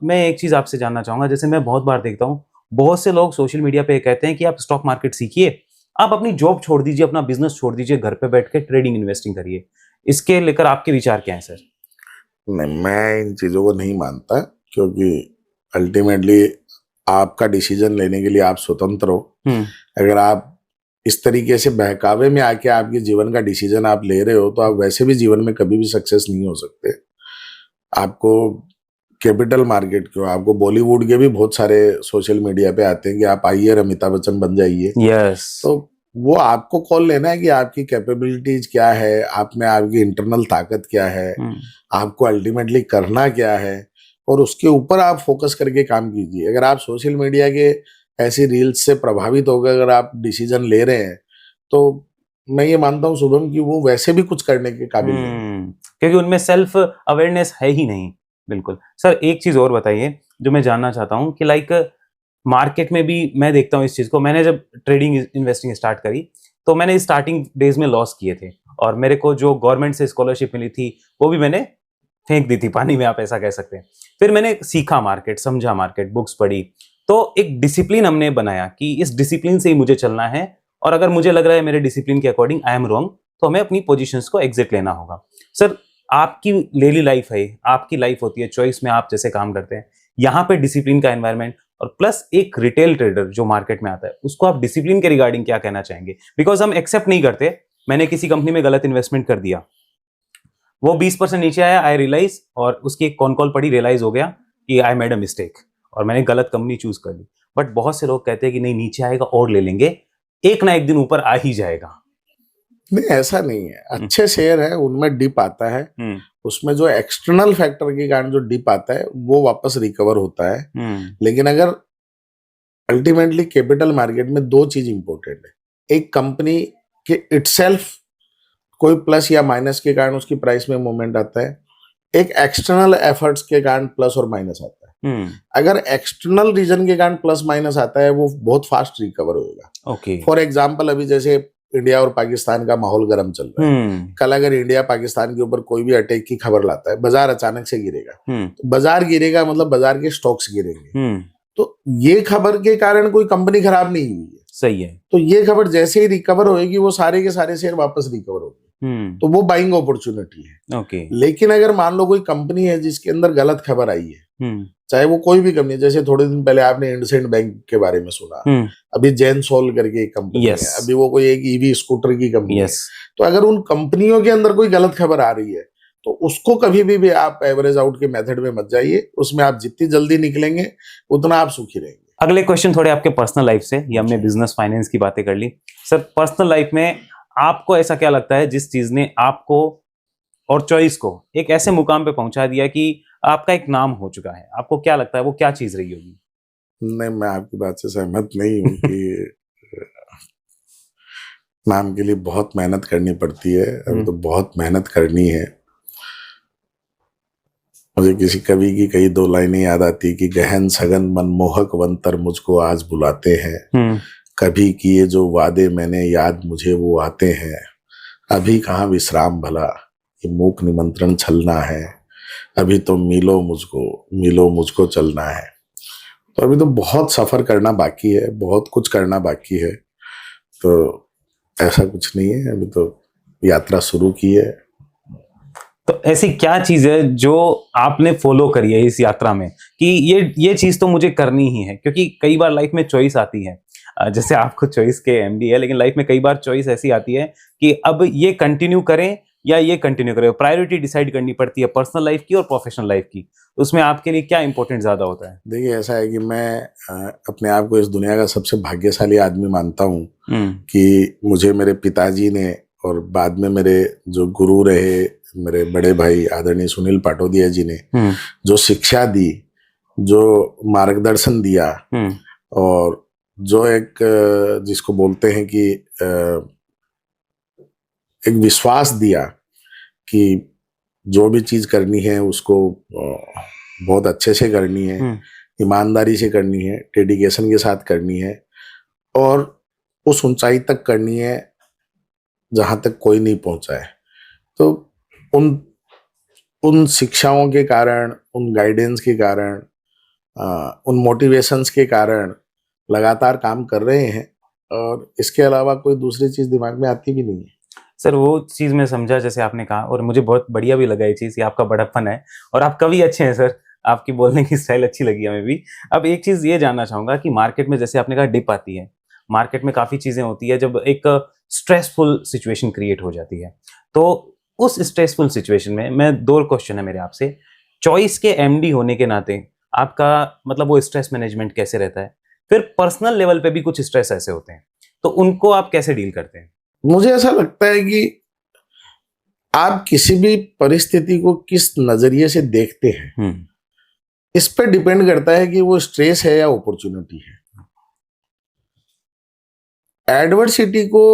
मैं एक चीज आपसे जानना चाहूंगा, जैसे मैं बहुत बार देखता हूँ, बहुत से लोग सोशल मीडिया पे कहते हैं कि आप स्टॉक मार्केट सीखिए, आप अपनी जॉब छोड़ दीजिए, अपना बिजनेस छोड़ दीजिए, घर पे बैठ के ट्रेडिंग इन्वेस्टिंग करिए। इसके लेकर आपके विचार क्या है सर? नहीं, मैं इन चीजों को नहीं मानता, क्योंकि अल्टीमेटली आपका डिसीजन लेने के लिए आप स्वतंत्र हो। अगर आप इस तरीके से बहकावे में आके आपके जीवन का डिसीजन आप ले रहे हो, तो आप वैसे भी जीवन में कभी भी सक्सेस नहीं हो सकते। आपको कैपिटल मार्केट क्यों, आपको बॉलीवुड के भी बहुत सारे सोशल मीडिया पे आते हैं कि आप आइए और अमिताभ बच्चन बन जाइए। तो वो आपको कॉल लेना है कि आपकी कैपेबिलिटीज क्या है, आप में आपकी इंटरनल ताकत क्या है, आपको अल्टीमेटली करना क्या है, और उसके ऊपर आप फोकस करके काम कीजिए। अगर आप सोशल मीडिया के ऐसी रील्स से प्रभावित होकर अगर आप डिसीजन ले रहे हैं, तो मैं ये मानता हूँ शुभम कि वो वैसे भी कुछ करने के काबिल नहीं, क्योंकि उनमें सेल्फ अवेयरनेस है ही नहीं। बिल्कुल सर, एक चीज और बताइए जो मैं जानना चाहता हूँ कि लाइक मार्केट में भी मैं देखता हूँ इस चीज को। मैंने जब ट्रेडिंग इन्वेस्टिंग स्टार्ट करी तो मैंने स्टार्टिंग डेज में लॉस किए थे, और मेरे को जो गवर्नमेंट से स्कॉलरशिप मिली थी वो भी मैंने फेंक दी थी पानी में, आप ऐसा कह सकते हैं। फिर मैंने सीखा मार्केट, समझा मार्केट, बुक्स पढ़ी, तो एक डिसिप्लिन हमने बनाया कि इस डिसिप्लिन से ही मुझे चलना है, और अगर मुझे लग रहा है मेरे डिसिप्लिन के अकॉर्डिंग आई एम रॉन्ग, तो हमें अपनी पोजीशंस को एग्जिट लेना होगा। सर आपकी डेली लाइफ है, आपकी लाइफ होती है, चॉइस में आप जैसे काम करते हैं, यहाँ पे डिसिप्लिन का एनवायरनमेंट और प्लस एक रिटेल ट्रेडर जो मार्केट में आता है, उसको आप डिसिप्लिन के रिगार्डिंग क्या कहना चाहेंगे? बिकॉज हम एक्सेप्ट नहीं करते, मैंने किसी कंपनी में गलत इन्वेस्टमेंट कर दिया, वो 20% नीचे आया, आई रियलाइज, और उसकी एक कॉन कॉल पड़ी, रियलाइज हो गया कि आई मेड अ मिस्टेक और मैंने गलत कंपनी चूज कर ली। बट बहुत से लोग कहते हैं कि नहीं, नीचे आएगा और ले लेंगे, एक ना एक दिन ऊपर आ ही जाएगा। नहीं, ऐसा नहीं है। अच्छे शेयर है, उनमें डिप आता है, उसमें जो एक्सटर्नल फैक्टर के कारण जो डिप आता है वो वापस रिकवर होता है। लेकिन अगर अल्टीमेटली कैपिटल मार्केट में दो चीज इंपॉर्टेंट है, एक कंपनी के इटसेल्फ कोई प्लस या माइनस के कारण उसकी प्राइस में मूवमेंट आता है, एक एक्सटर्नल एफर्ट्स के कारण प्लस और माइनस आता है। अगर एक्सटर्नल रीजन के कारण प्लस माइनस आता है, वो बहुत फास्ट रिकवर होगा। फॉर एग्जाम्पल, अभी जैसे इंडिया और पाकिस्तान का माहौल गर्म चल रहा है, कल अगर इंडिया पाकिस्तान के ऊपर कोई भी अटैक की खबर लाता है, बाजार अचानक से गिरेगा, तो बाजार गिरेगा मतलब बाजार के स्टॉक्स गिरेंगे। तो ये खबर के कारण कोई कंपनी खराब नहीं हुई है, सही है, तो ये खबर जैसे ही रिकवर होएगी वो सारे के सारे शेयर वापस रिकवर होंगे, तो वो बाइंग अपॉर्चुनिटी है। लेकिन अगर मान लो कोई कंपनी है जिसके अंदर गलत खबर आई है, चाहे वो कोई भी कंपनी, जैसे थोड़े दिन पहले आपने इंडसइंड बैंक के बारे में सुना, अभी जेन सोल करके एक कंपनी है, अभी वो कोई एक ईवी स्कूटर की कंपनी है। तो अगर उन कंपनियों के अंदर कोई गलत खबर आ रही है, तो उसको कभी भी आप एवरेज आउट के मेथड में मत जाइए, उसमें आप जितनी जल्दी निकलेंगे उतना आप सुखी रहेंगे। अगले क्वेश्चन थोड़े आपके पर्सनल लाइफ से, ये हमने बिजनेस फाइनेंस की बातें कर ली। सर पर्सनल लाइफ में आपको ऐसा क्या लगता है जिस चीज ने आपको और चॉइस को एक ऐसे मुकाम पे पहुंचा दिया कि आपका एक नाम हो चुका है? आपको क्या लगता है वो क्या चीज रही होगी? नहीं, मैं आपकी बात से सहमत नहीं हूँ कि नाम के लिए बहुत मेहनत करनी पड़ती है। अभी तो बहुत मेहनत करनी है। मुझे किसी कवि की कई दो लाइनें याद आती कि गहन सघन मनमोहक वंतर मुझको आज बुलाते हैं, कभी किए जो वादे मैंने याद मुझे वो आते हैं, अभी कहाँ विश्राम भला ये मूक निमंत्रण छलना है, अभी तो मिलो मुझको चलना है। तो अभी तो बहुत सफर करना बाकी है, बहुत कुछ करना बाकी है। तो ऐसा कुछ नहीं है, अभी तो यात्रा शुरू की है। तो ऐसी क्या चीज है जो आपने फॉलो करी है इस यात्रा में कि ये चीज तो मुझे करनी ही है? क्योंकि कई बार लाइफ में चॉइस आती है, जैसे आपको चॉइस के एमडी है, लेकिन लाइफ में कई बार चॉइस ऐसी आती है कि अब ये कंटिन्यू करें या ये कंटिन्यू करें। प्रायोरिटी डिसाइड करनी पड़ती है पर्सनल लाइफ की और प्रोफेशनल लाइफ की। उसमें आपके लिए क्या इंपॉर्टेंट ज्यादा होता है? देखिए, ऐसा है कि मैं अपने आप को इस दुनिया का सबसे भाग्यशाली आदमी मानता हूँ कि मुझे मेरे पिताजी ने और बाद में मेरे जो गुरु रहे मेरे बड़े भाई आदरणीय सुनील पाटोदिया जी ने जो शिक्षा दी, जो मार्गदर्शन दिया, और जो एक जिसको बोलते हैं कि एक विश्वास दिया कि जो भी चीज करनी है उसको बहुत अच्छे से करनी है, ईमानदारी से करनी है, डेडिकेशन के साथ करनी है, और उस ऊंचाई तक करनी है जहां तक कोई नहीं पहुंचा है। तो उन शिक्षाओं के कारण, उन गाइडेंस के कारण, उन मोटिवेशंस के कारण लगातार काम कर रहे हैं, और इसके अलावा कोई दूसरी चीज दिमाग में आती भी नहीं है। सर वो चीज़ मैं समझा जैसे आपने कहा, और मुझे बहुत बढ़िया भी लगा ये चीज़ कि आपका बड़प्पन है और आप कवि अच्छे हैं सर, आपकी बोलने की स्टाइल अच्छी लगी हमें भी। अब एक चीज़ ये जानना चाहूँगा कि मार्केट में जैसे आपने कहा डिप आती है, मार्केट में काफ़ी चीज़ें होती है जब एक स्ट्रेसफुल सिचुएशन क्रिएट हो जाती है। तो उस स्ट्रेसफुल सिचुएशन में मैं 2 क्वेश्चन है मेरे आपसे। चॉइस के एमडी होने के नाते आपका मतलब वो स्ट्रेस मैनेजमेंट कैसे रहता है? फिर पर्सनल लेवल पे भी कुछ स्ट्रेस ऐसे होते हैं, तो उनको आप कैसे डील करते हैं? मुझे ऐसा लगता है कि आप किसी भी परिस्थिति को किस नजरिए से देखते हैं, इस पे डिपेंड करता है कि वो स्ट्रेस है या अपॉर्चुनिटी है। एडवर्सिटी को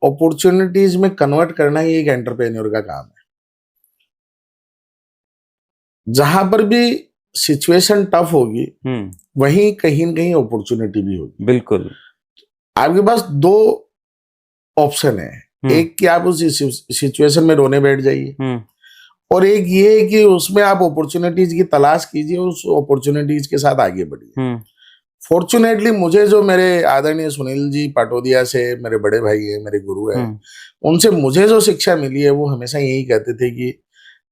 अपॉर्चुनिटीज में कन्वर्ट करना ही एक एंटरप्रेन्योर का काम है। जहां पर भी सिचुएशन टफ होगी वहीं कहीं न कहीं अपॉर्चुनिटी भी होगी। बिल्कुल। आपके पास 2 ऑप्शन है, एक कि आप उस सिचुएशन में रोने बैठ जाइए, और एक ये है कि उसमें आप अपॉर्चुनिटीज की तलाश कीजिए, उस अपॉर्चुनिटीज के साथ आगे बढ़िए। फॉर्चुनेटली मुझे जो मेरे आदरणीय सुनील जी पाटोदिया से, मेरे बड़े भाई हैं, मेरे गुरु हैं, उनसे मुझे जो शिक्षा मिली है वो हमेशा यही कहते थे कि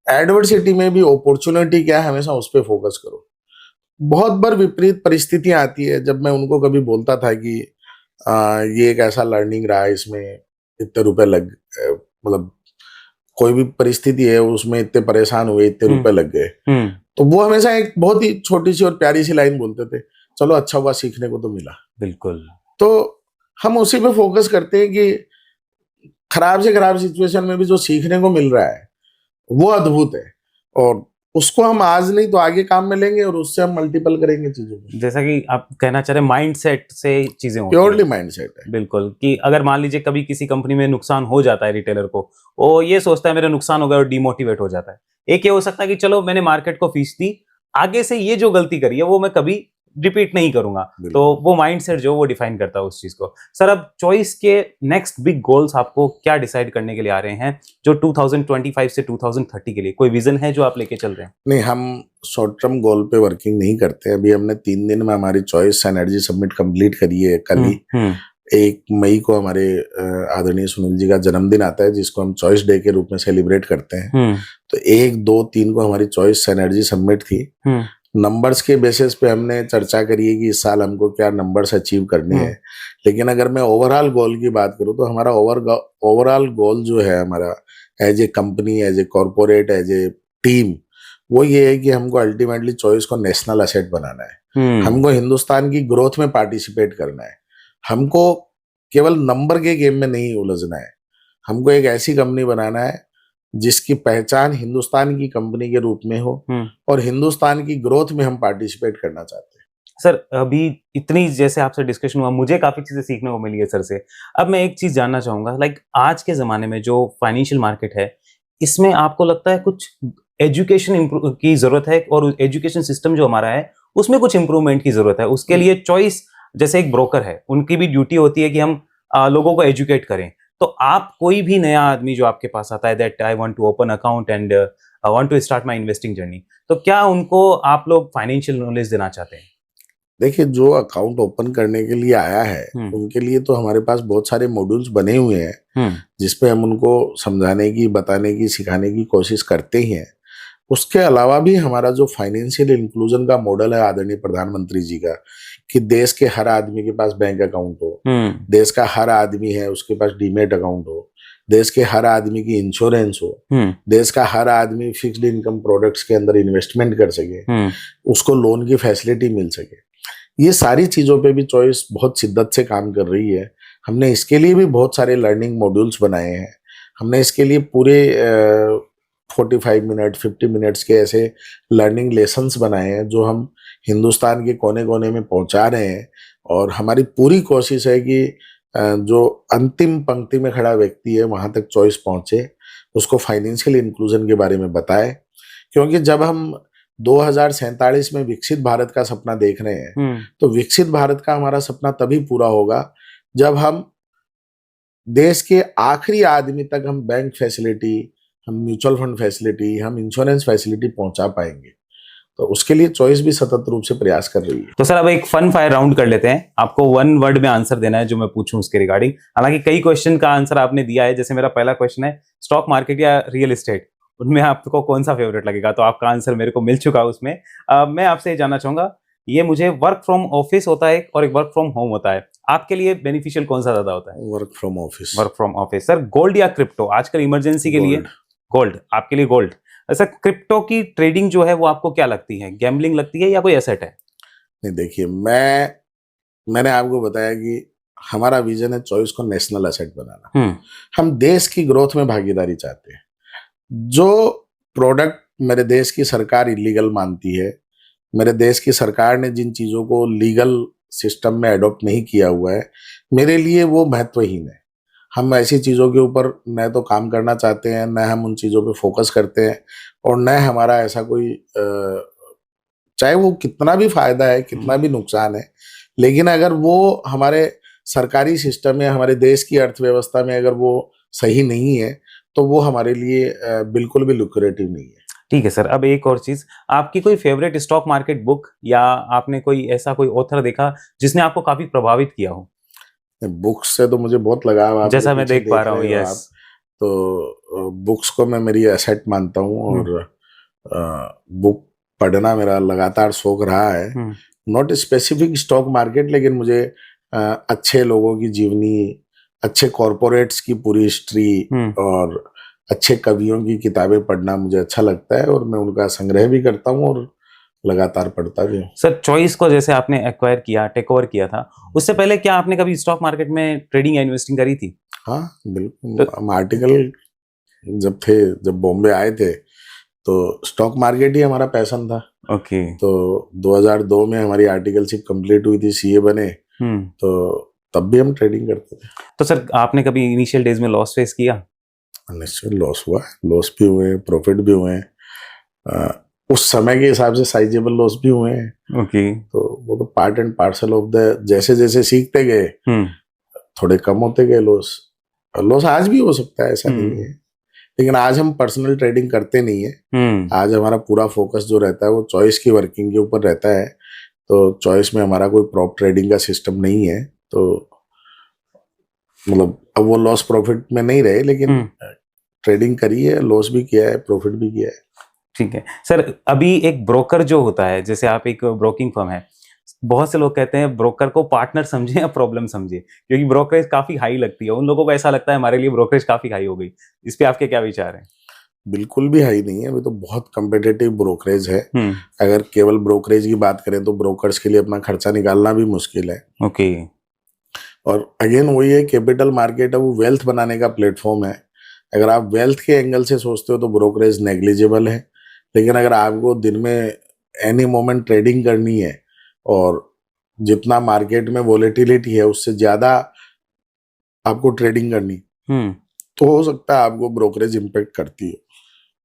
एडवर्सिटी में भी अपॉर्चुनिटी क्या है, हमेशा उस पर फोकस करो। बहुत बार विपरीत परिस्थितियां आती है, जब मैं उनको कभी बोलता था कि ये एक ऐसा लर्निंग रहा है, इसमें इतने रुपए मतलब कोई भी परिस्थिति है उसमें इतने परेशान हुए, इतने रुपए लग गए, तो वो हमेशा एक बहुत ही छोटी सी और प्यारी सी लाइन बोलते थे, चलो अच्छा हुआ सीखने को तो मिला। बिल्कुल। तो हम उसी पे फोकस करते हैं कि खराब से खराब सिचुएशन में भी जो सीखने को मिल रहा है वो अद्भुत है, और उसको हम आज नहीं तो आगे काम में लेंगे और उससे हम मल्टीपल करेंगे चीजों को। जैसा कि आप कहना चाह रहे हैं माइंडसेट से चीजें होती प्योरली माइंडसेट है। बिल्कुल, कि अगर मान लीजिए कभी किसी कंपनी में नुकसान हो जाता है रिटेलर को, वो ये सोचता है मेरा नुकसान हो गया और डिमोटिवेट हो जाता है। एक ये हो सकता है कि चलो मैंने मार्केट को फीस दी, आगे से ये जो गलती करी है वो मैं कभी रिपीट नहीं करूंगा। तो वो माइंडसेट जो वो डिफाइन करता है उस चीज को। सर अब चॉइस के नेक्स्ट बिग गोल्स आपको क्या डिसाइड करने के लिए आ रहे हैं, जो 2025 से 2030 के लिए कोई विजन है जो आप लेके चल रहे हैं? नहीं, हम शॉर्ट टर्म गोल पे वर्किंग नहीं करते। अभी हमने 3 दिन में हमारी चॉइस एनर्जी समिट कंप्लीट करी है। कल ही 1 मई को हमारे आदरणीय सुनील जी का जन्मदिन आता है, जिसको हम चॉइस डे के रूप में सेलिब्रेट करते हैं। तो 1, 2, 3 को हमारी चॉइस एनर्जी समिट थी। नंबर्स के बेसिस पे हमने चर्चा करी है कि इस साल हमको क्या नंबर्स अचीव करने हैं। लेकिन अगर मैं ओवरऑल गोल की बात करूं तो हमारा ओवरऑल गोल जो है हमारा as a company, as a corporate, as a team, वो ये है कि हमको अल्टीमेटली चॉइस को नेशनल एसेट बनाना है। हमको हिंदुस्तान की ग्रोथ में पार्टिसिपेट करना है। हमको केवल नंबर के गेम में नहीं उलझना है। हमको एक ऐसी कंपनी बनाना है जिसकी पहचान हिंदुस्तान की कंपनी के रूप में हो, और हिंदुस्तान की ग्रोथ में हम पार्टिसिपेट करना चाहते हैं। सर अभी इतनी जैसे आपसे डिस्कशन हुआ, मुझे काफी चीजें सीखने को मिली है सर से। अब मैं एक चीज जानना चाहूंगा, लाइक आज के जमाने में जो फाइनेंशियल मार्केट है, इसमें आपको लगता है कुछ एजुकेशन की जरूरत है, और एजुकेशन सिस्टम जो हमारा है उसमें कुछ इंप्रूवमेंट की जरूरत है? उसके लिए चॉइस जैसे एक ब्रोकर है, उनकी भी ड्यूटी होती है कि हम लोगों को एजुकेट करें। तो आप कोई भी नया आदमी जो आपके पास आता है, that I want to open account and I want to start my investing journey, तो क्या उनको आप लोग फाइनेंशियल नॉलेज देना चाहते हैं? देखिए, जो अकाउंट ओपन करने के लिए आया है उनके लिए तो हमारे पास बहुत सारे मॉड्यूल्स बने हुए हैं, जिसपे हम उनको समझाने की, बताने की, सिखाने की कोशिश करते ही हैं। उसके अलावा भी हमारा जो फाइनेंशियल इंक्लूजन का मॉडल है आदरणीय प्रधानमंत्री जी का, कि देश के हर आदमी के पास बैंक अकाउंट हो, देश का हर आदमी है उसके पास डीमेट अकाउंट हो, देश के हर आदमी की इंश्योरेंस हो, देश का हर आदमी फिक्स्ड इनकम प्रोडक्ट्स के अंदर इन्वेस्टमेंट कर सके, उसको लोन की फैसिलिटी मिल सके। ये सारी चीजों पे भी चॉइस बहुत शिद्दत से काम कर रही है। हमने इसके लिए भी बहुत सारे लर्निंग मॉड्यूल्स बनाए हैं। हमने इसके लिए पूरे 45 मिनट 50 मिनट्स के ऐसे लर्निंग लेसन्स बनाए हैं जो हम हिंदुस्तान के कोने कोने में पहुंचा रहे हैं। और हमारी पूरी कोशिश है कि जो अंतिम पंक्ति में खड़ा व्यक्ति है वहां तक चॉइस पहुंचे, उसको फाइनेंशियल इंक्लूजन के बारे में बताए। क्योंकि जब हम 2047 में विकसित भारत का सपना देख रहे हैं, तो विकसित भारत का हमारा सपना तभी पूरा होगा जब हम देश के आखिरी आदमी तक हम बैंक फैसिलिटी, हम म्यूचुअल फंड फैसिलिटी, हम इंश्योरेंस फैसिलिटी पहुंचा पाएंगे। तो उसके लिए चॉइस भी सतत रूप से प्रयास कर रही है। तो सर अब एक फन फायर राउंड कर लेते हैं। आपको 1 वर्ड में आंसर देना है जो मैं पूछूं उसके रिगार्डिंग। हालांकि कई क्वेश्चन का आंसर आपने दिया है। जैसे मेरा पहला क्वेश्चन है स्टॉक मार्केट या रियल एस्टेट, उनमें आपको कौन सा फेवरेट लगेगा? तो आपका आंसर मेरे को मिल चुका है उसमें। मैं आपसे ये जानना चाहूंगा, ये मुझे वर्क फ्रॉम ऑफिस होता है और एक वर्क फ्रॉम होम होता है, आपके लिए बेनिफिशियल कौन सा ज्यादा होता है? Work from office. Work from office. Sir gold या क्रिप्टो? आजकल इमरजेंसी के लिए गोल्ड, आपके लिए गोल्ड। सर क्रिप्टो की ट्रेडिंग जो है वो आपको क्या लगती है, गैम्बलिंग लगती है या कोई एसेट है? नहीं, देखिए, मैंने आपको बताया कि हमारा विजन है चॉइस को नेशनल एसेट बनाना। हम देश की ग्रोथ में भागीदारी चाहते हैं। जो प्रोडक्ट मेरे देश की सरकार इलीगल मानती है, मेरे देश की सरकार ने जिन चीज़ों को लीगल सिस्टम में अडॉप्ट नहीं किया हुआ है, मेरे लिए वो महत्वहीन है। हम ऐसी चीज़ों के ऊपर न तो काम करना चाहते हैं, न हम उन चीज़ों पे फोकस करते हैं, और न हमारा ऐसा कोई चाहे वो कितना भी फायदा है, कितना भी नुकसान है, लेकिन अगर वो हमारे सरकारी सिस्टम में, हमारे देश की अर्थव्यवस्था में अगर वो सही नहीं है, तो वो हमारे लिए बिल्कुल भी लुक्रेटिव नहीं है। ठीक है सर। अब एक और चीज, आपकी कोई फेवरेट स्टॉक मार्केट बुक या आपने कोई ऐसा कोई ऑथर देखा जिसने आपको काफी प्रभावित किया हो? बुक्स से तो मुझे बहुत लगाव, आप जैसा मैं देख पा रहा हूँ। यस। तो बुक्स को मैं मेरी एसेट मानता हूँ, और बुक पढ़ना मेरा लगातार शौक रहा है। नॉट स्पेसिफिक स्टॉक मार्केट, लेकिन मुझे अच्छे लोगों की जीवनी, अच्छे कॉरपोरेट्स की पूरी हिस्ट्री और अच्छे कवियों की किताबें पढ़ना मुझे अच्छा लगता है, और मैं उनका संग्रह भी करता हूँ और लगातार पढ़ता भी हूँ। सर चॉइस को जैसे आपने एक्वायर किया, टेक ओवर किया था, उससे पहले क्या आपने कभी स्टॉक मार्केट में ट्रेडिंग या इन्वेस्टिंग करी थी? हाँ बिल्कुल। हम आर्टिकल जब बॉम्बे आए थे, तो स्टॉक मार्केट ही हमारा पैशन था। ओके। तो 2002 में हमारी आर्टिकलशिप कंप्लीट हुई थी, सीए बने, तो तब भी हम ट्रेडिंग करते थे। तो सर आपने कभी इनिशियल डेज में लॉस फेस किया? निश्चय लॉस हुआ, लॉस भी हुए, प्रॉफिट भी हुए, उस समय के हिसाब से साइजेबल लॉस भी हुए हैं। ओके। तो वो तो part and parcel of the, जैसे जैसे सीखते गए थोड़े कम होते गए लॉस। लॉस आज भी हो सकता है, ऐसा नहीं है, लेकिन आज हम पर्सनल ट्रेडिंग करते नहीं है। आज हमारा पूरा फोकस जो रहता है वो चॉइस की वर्किंग के ऊपर रहता है। तो चॉइस में हमारा कोई प्रॉप ट्रेडिंग का सिस्टम नहीं है, तो मतलब अब वो लॉस प्रॉफिट में नहीं रहे, लेकिन ट्रेडिंग करी है, लॉस भी किया है, प्रॉफिट भी किया है। ठीक है सर। अभी एक ब्रोकर जो होता है, जैसे आप एक ब्रोकिंग फर्म है, बहुत से लोग कहते हैं ब्रोकर को पार्टनर समझे या प्रॉब्लम समझे, क्योंकि ब्रोकरेज काफी हाई लगती है। उन लोगों को ऐसा लगता है हमारे लिए ब्रोकरेज काफी हाई हो गई। इस पे आपके क्या विचार हैं? बिल्कुल भी हाई नहीं है, अभी तो बहुत कम्पिटिटिव ब्रोकरेज है। अगर केवल ब्रोकरेज की बात करें तो ब्रोकर्स के लिए अपना खर्चा निकालना भी मुश्किल है। ओके। और अगेन वही है, कैपिटल मार्केट है, वो वेल्थ बनाने का प्लेटफॉर्म है। अगर आप वेल्थ के एंगल से सोचते हो तो ब्रोकरेज नेग्लिजिबल है, लेकिन अगर आपको दिन में एनी मोमेंट ट्रेडिंग करनी है और जितना मार्केट में वॉलेटिलिटी है उससे ज्यादा आपको ट्रेडिंग करनी, तो हो सकता है आपको ब्रोकरेज इम्पेक्ट करती है,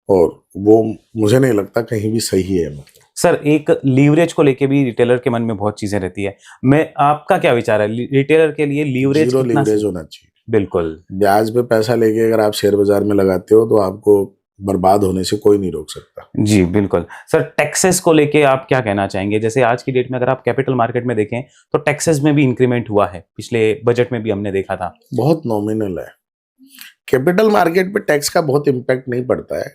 और वो मुझे नहीं लगता कहीं भी सही है। मतलब सर एक लीवरेज को लेके भी रिटेलर के मन में बहुत चीजें रहती है। आपका क्या विचार है रिटेलर के लिए लीवरेज? जीरो लीवरेज होना चाहिए। बिल्कुल। ब्याज पे पैसा लेके अगर आप शेयर बाजार में लगाते हो तो आपको बर्बाद होने से कोई नहीं रोक सकता। जी बिल्कुल। सर टैक्सेस को लेके आप क्या कहना चाहेंगे? जैसे आज की डेट में अगर आप कैपिटल मार्केट में देखें तो टैक्सेस में भी इंक्रीमेंट हुआ है, पिछले बजट में भी हमने देखा था। बहुत नॉमिनल है। कैपिटल मार्केट पे टैक्स का बहुत इम्पैक्ट नहीं पड़ता है।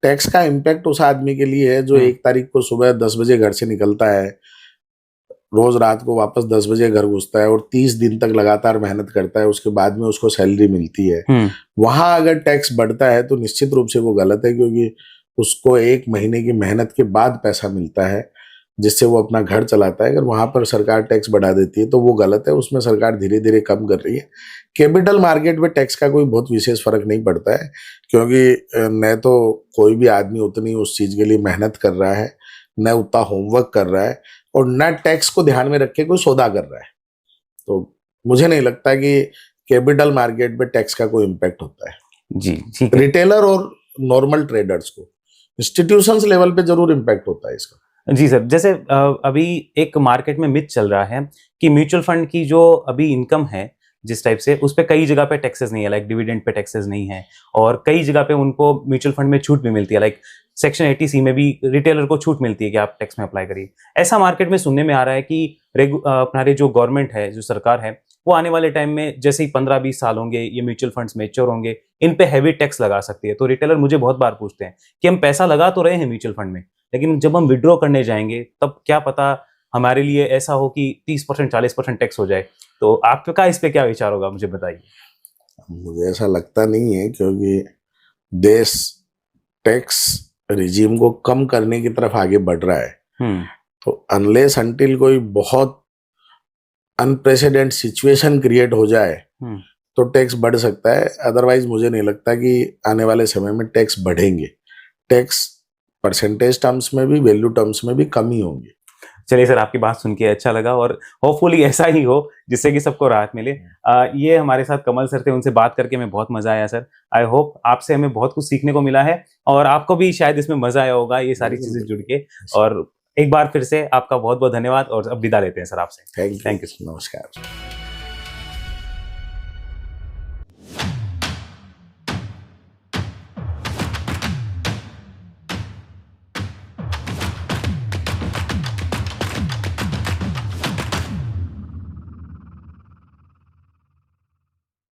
टैक्स का इम्पैक्ट उस आदमी के लिए है जो 1 तारीख को सुबह 10 बजे घर से निकलता है, रोज रात को वापस 10 बजे घर घुसता है और 30 दिन तक लगातार मेहनत करता है, उसके बाद में उसको सैलरी मिलती है। वहां अगर टैक्स बढ़ता है तो निश्चित रूप से वो गलत है, क्योंकि उसको 1 महीने की मेहनत के बाद पैसा मिलता है। जिससे वो अपना घर चलाता है, अगर वहां पर सरकार टैक्स बढ़ा देती है तो वो गलत है, उसमें सरकार धीरे धीरे कम कर रही है। कैपिटल मार्केट में टैक्स का कोई बहुत विशेष फर्क नहीं पड़ता है, क्योंकि न तो कोई भी आदमी उतनी उस चीज के लिए मेहनत कर रहा है, न उतना होमवर्क कर रहा है, और न टैक्स को ध्यान में रख के कोई सौदा कर रहा है। तो मुझे नहीं लगता कि कैपिटल मार्केट पे टैक्स का कोई इम्पैक्ट होता है। जी ठीक है। रिटेलर और नॉर्मल ट्रेडर्स को, इंस्टीट्यूशंस लेवल पे जरूर इम्पैक्ट होता है इसका। जी सर, जैसे अभी एक मार्केट में मिथ चल रहा है कि म्यूचुअल फंड की जो अभी इनकम है जिस टाइप से, उस पे कई जगह पे टैक्सेस नहीं है, लाइक डिविडेंड पे टैक्सेस नहीं है, और कई जगह पे उनको म्यूचुअल फंड में छूट भी मिलती है, लाइक सेक्शन 80C में भी रिटेलर को छूट मिलती है कि आप टैक्स में अप्लाई करिए। ऐसा मार्केट में सुनने में आ रहा है कि हमारे जो गवर्नमेंट है, जो सरकार है, वो आने वाले टाइम में जैसे ही 15-20 साल होंगे, ये म्यूचुअल फंड्स मैच्योर होंगे, इन पे हैवी टैक्स लगा सकती है। तो रिटेलर मुझे बहुत बार पूछते हैं कि हम पैसा लगा तो रहे हैं म्यूचुअल फंड में, लेकिन जब हम विड्रॉ करने जाएंगे तब क्या पता हमारे लिए ऐसा हो कि 30% 40% टैक्स हो जाए। तो आपका इस पे क्या विचार होगा, मुझे बताइए। मुझे ऐसा लगता नहीं है, क्योंकि देश टैक्स रिजीम को कम करने की तरफ आगे बढ़ रहा है। तो अनलेस अनटिल कोई बहुत अनप्रेसिडेंट सिचुएशन क्रिएट हो जाए तो टैक्स बढ़ सकता है, अदरवाइज मुझे नहीं लगता कि आने वाले समय में टैक्स बढ़ेंगे। टैक्स परसेंटेज टर्म्स में भी, वैल्यू टर्म्स में भी कम ही होंगे। चलिए सर, आपकी बात सुन के अच्छा लगा, और होपफुली ऐसा ही हो जिससे कि सबको राहत मिले। ये हमारे साथ कमल सर थे, उनसे बात करके हमें बहुत मजा आया सर। आई होप आपसे हमें बहुत कुछ सीखने को मिला है, और आपको भी शायद इसमें मजा आया होगा ये सारी चीजें जुड़ के। और एक बार फिर से आपका बहुत बहुत धन्यवाद, और अब विदा लेते हैं सर आपसे। Thank you, you. नमस्कार।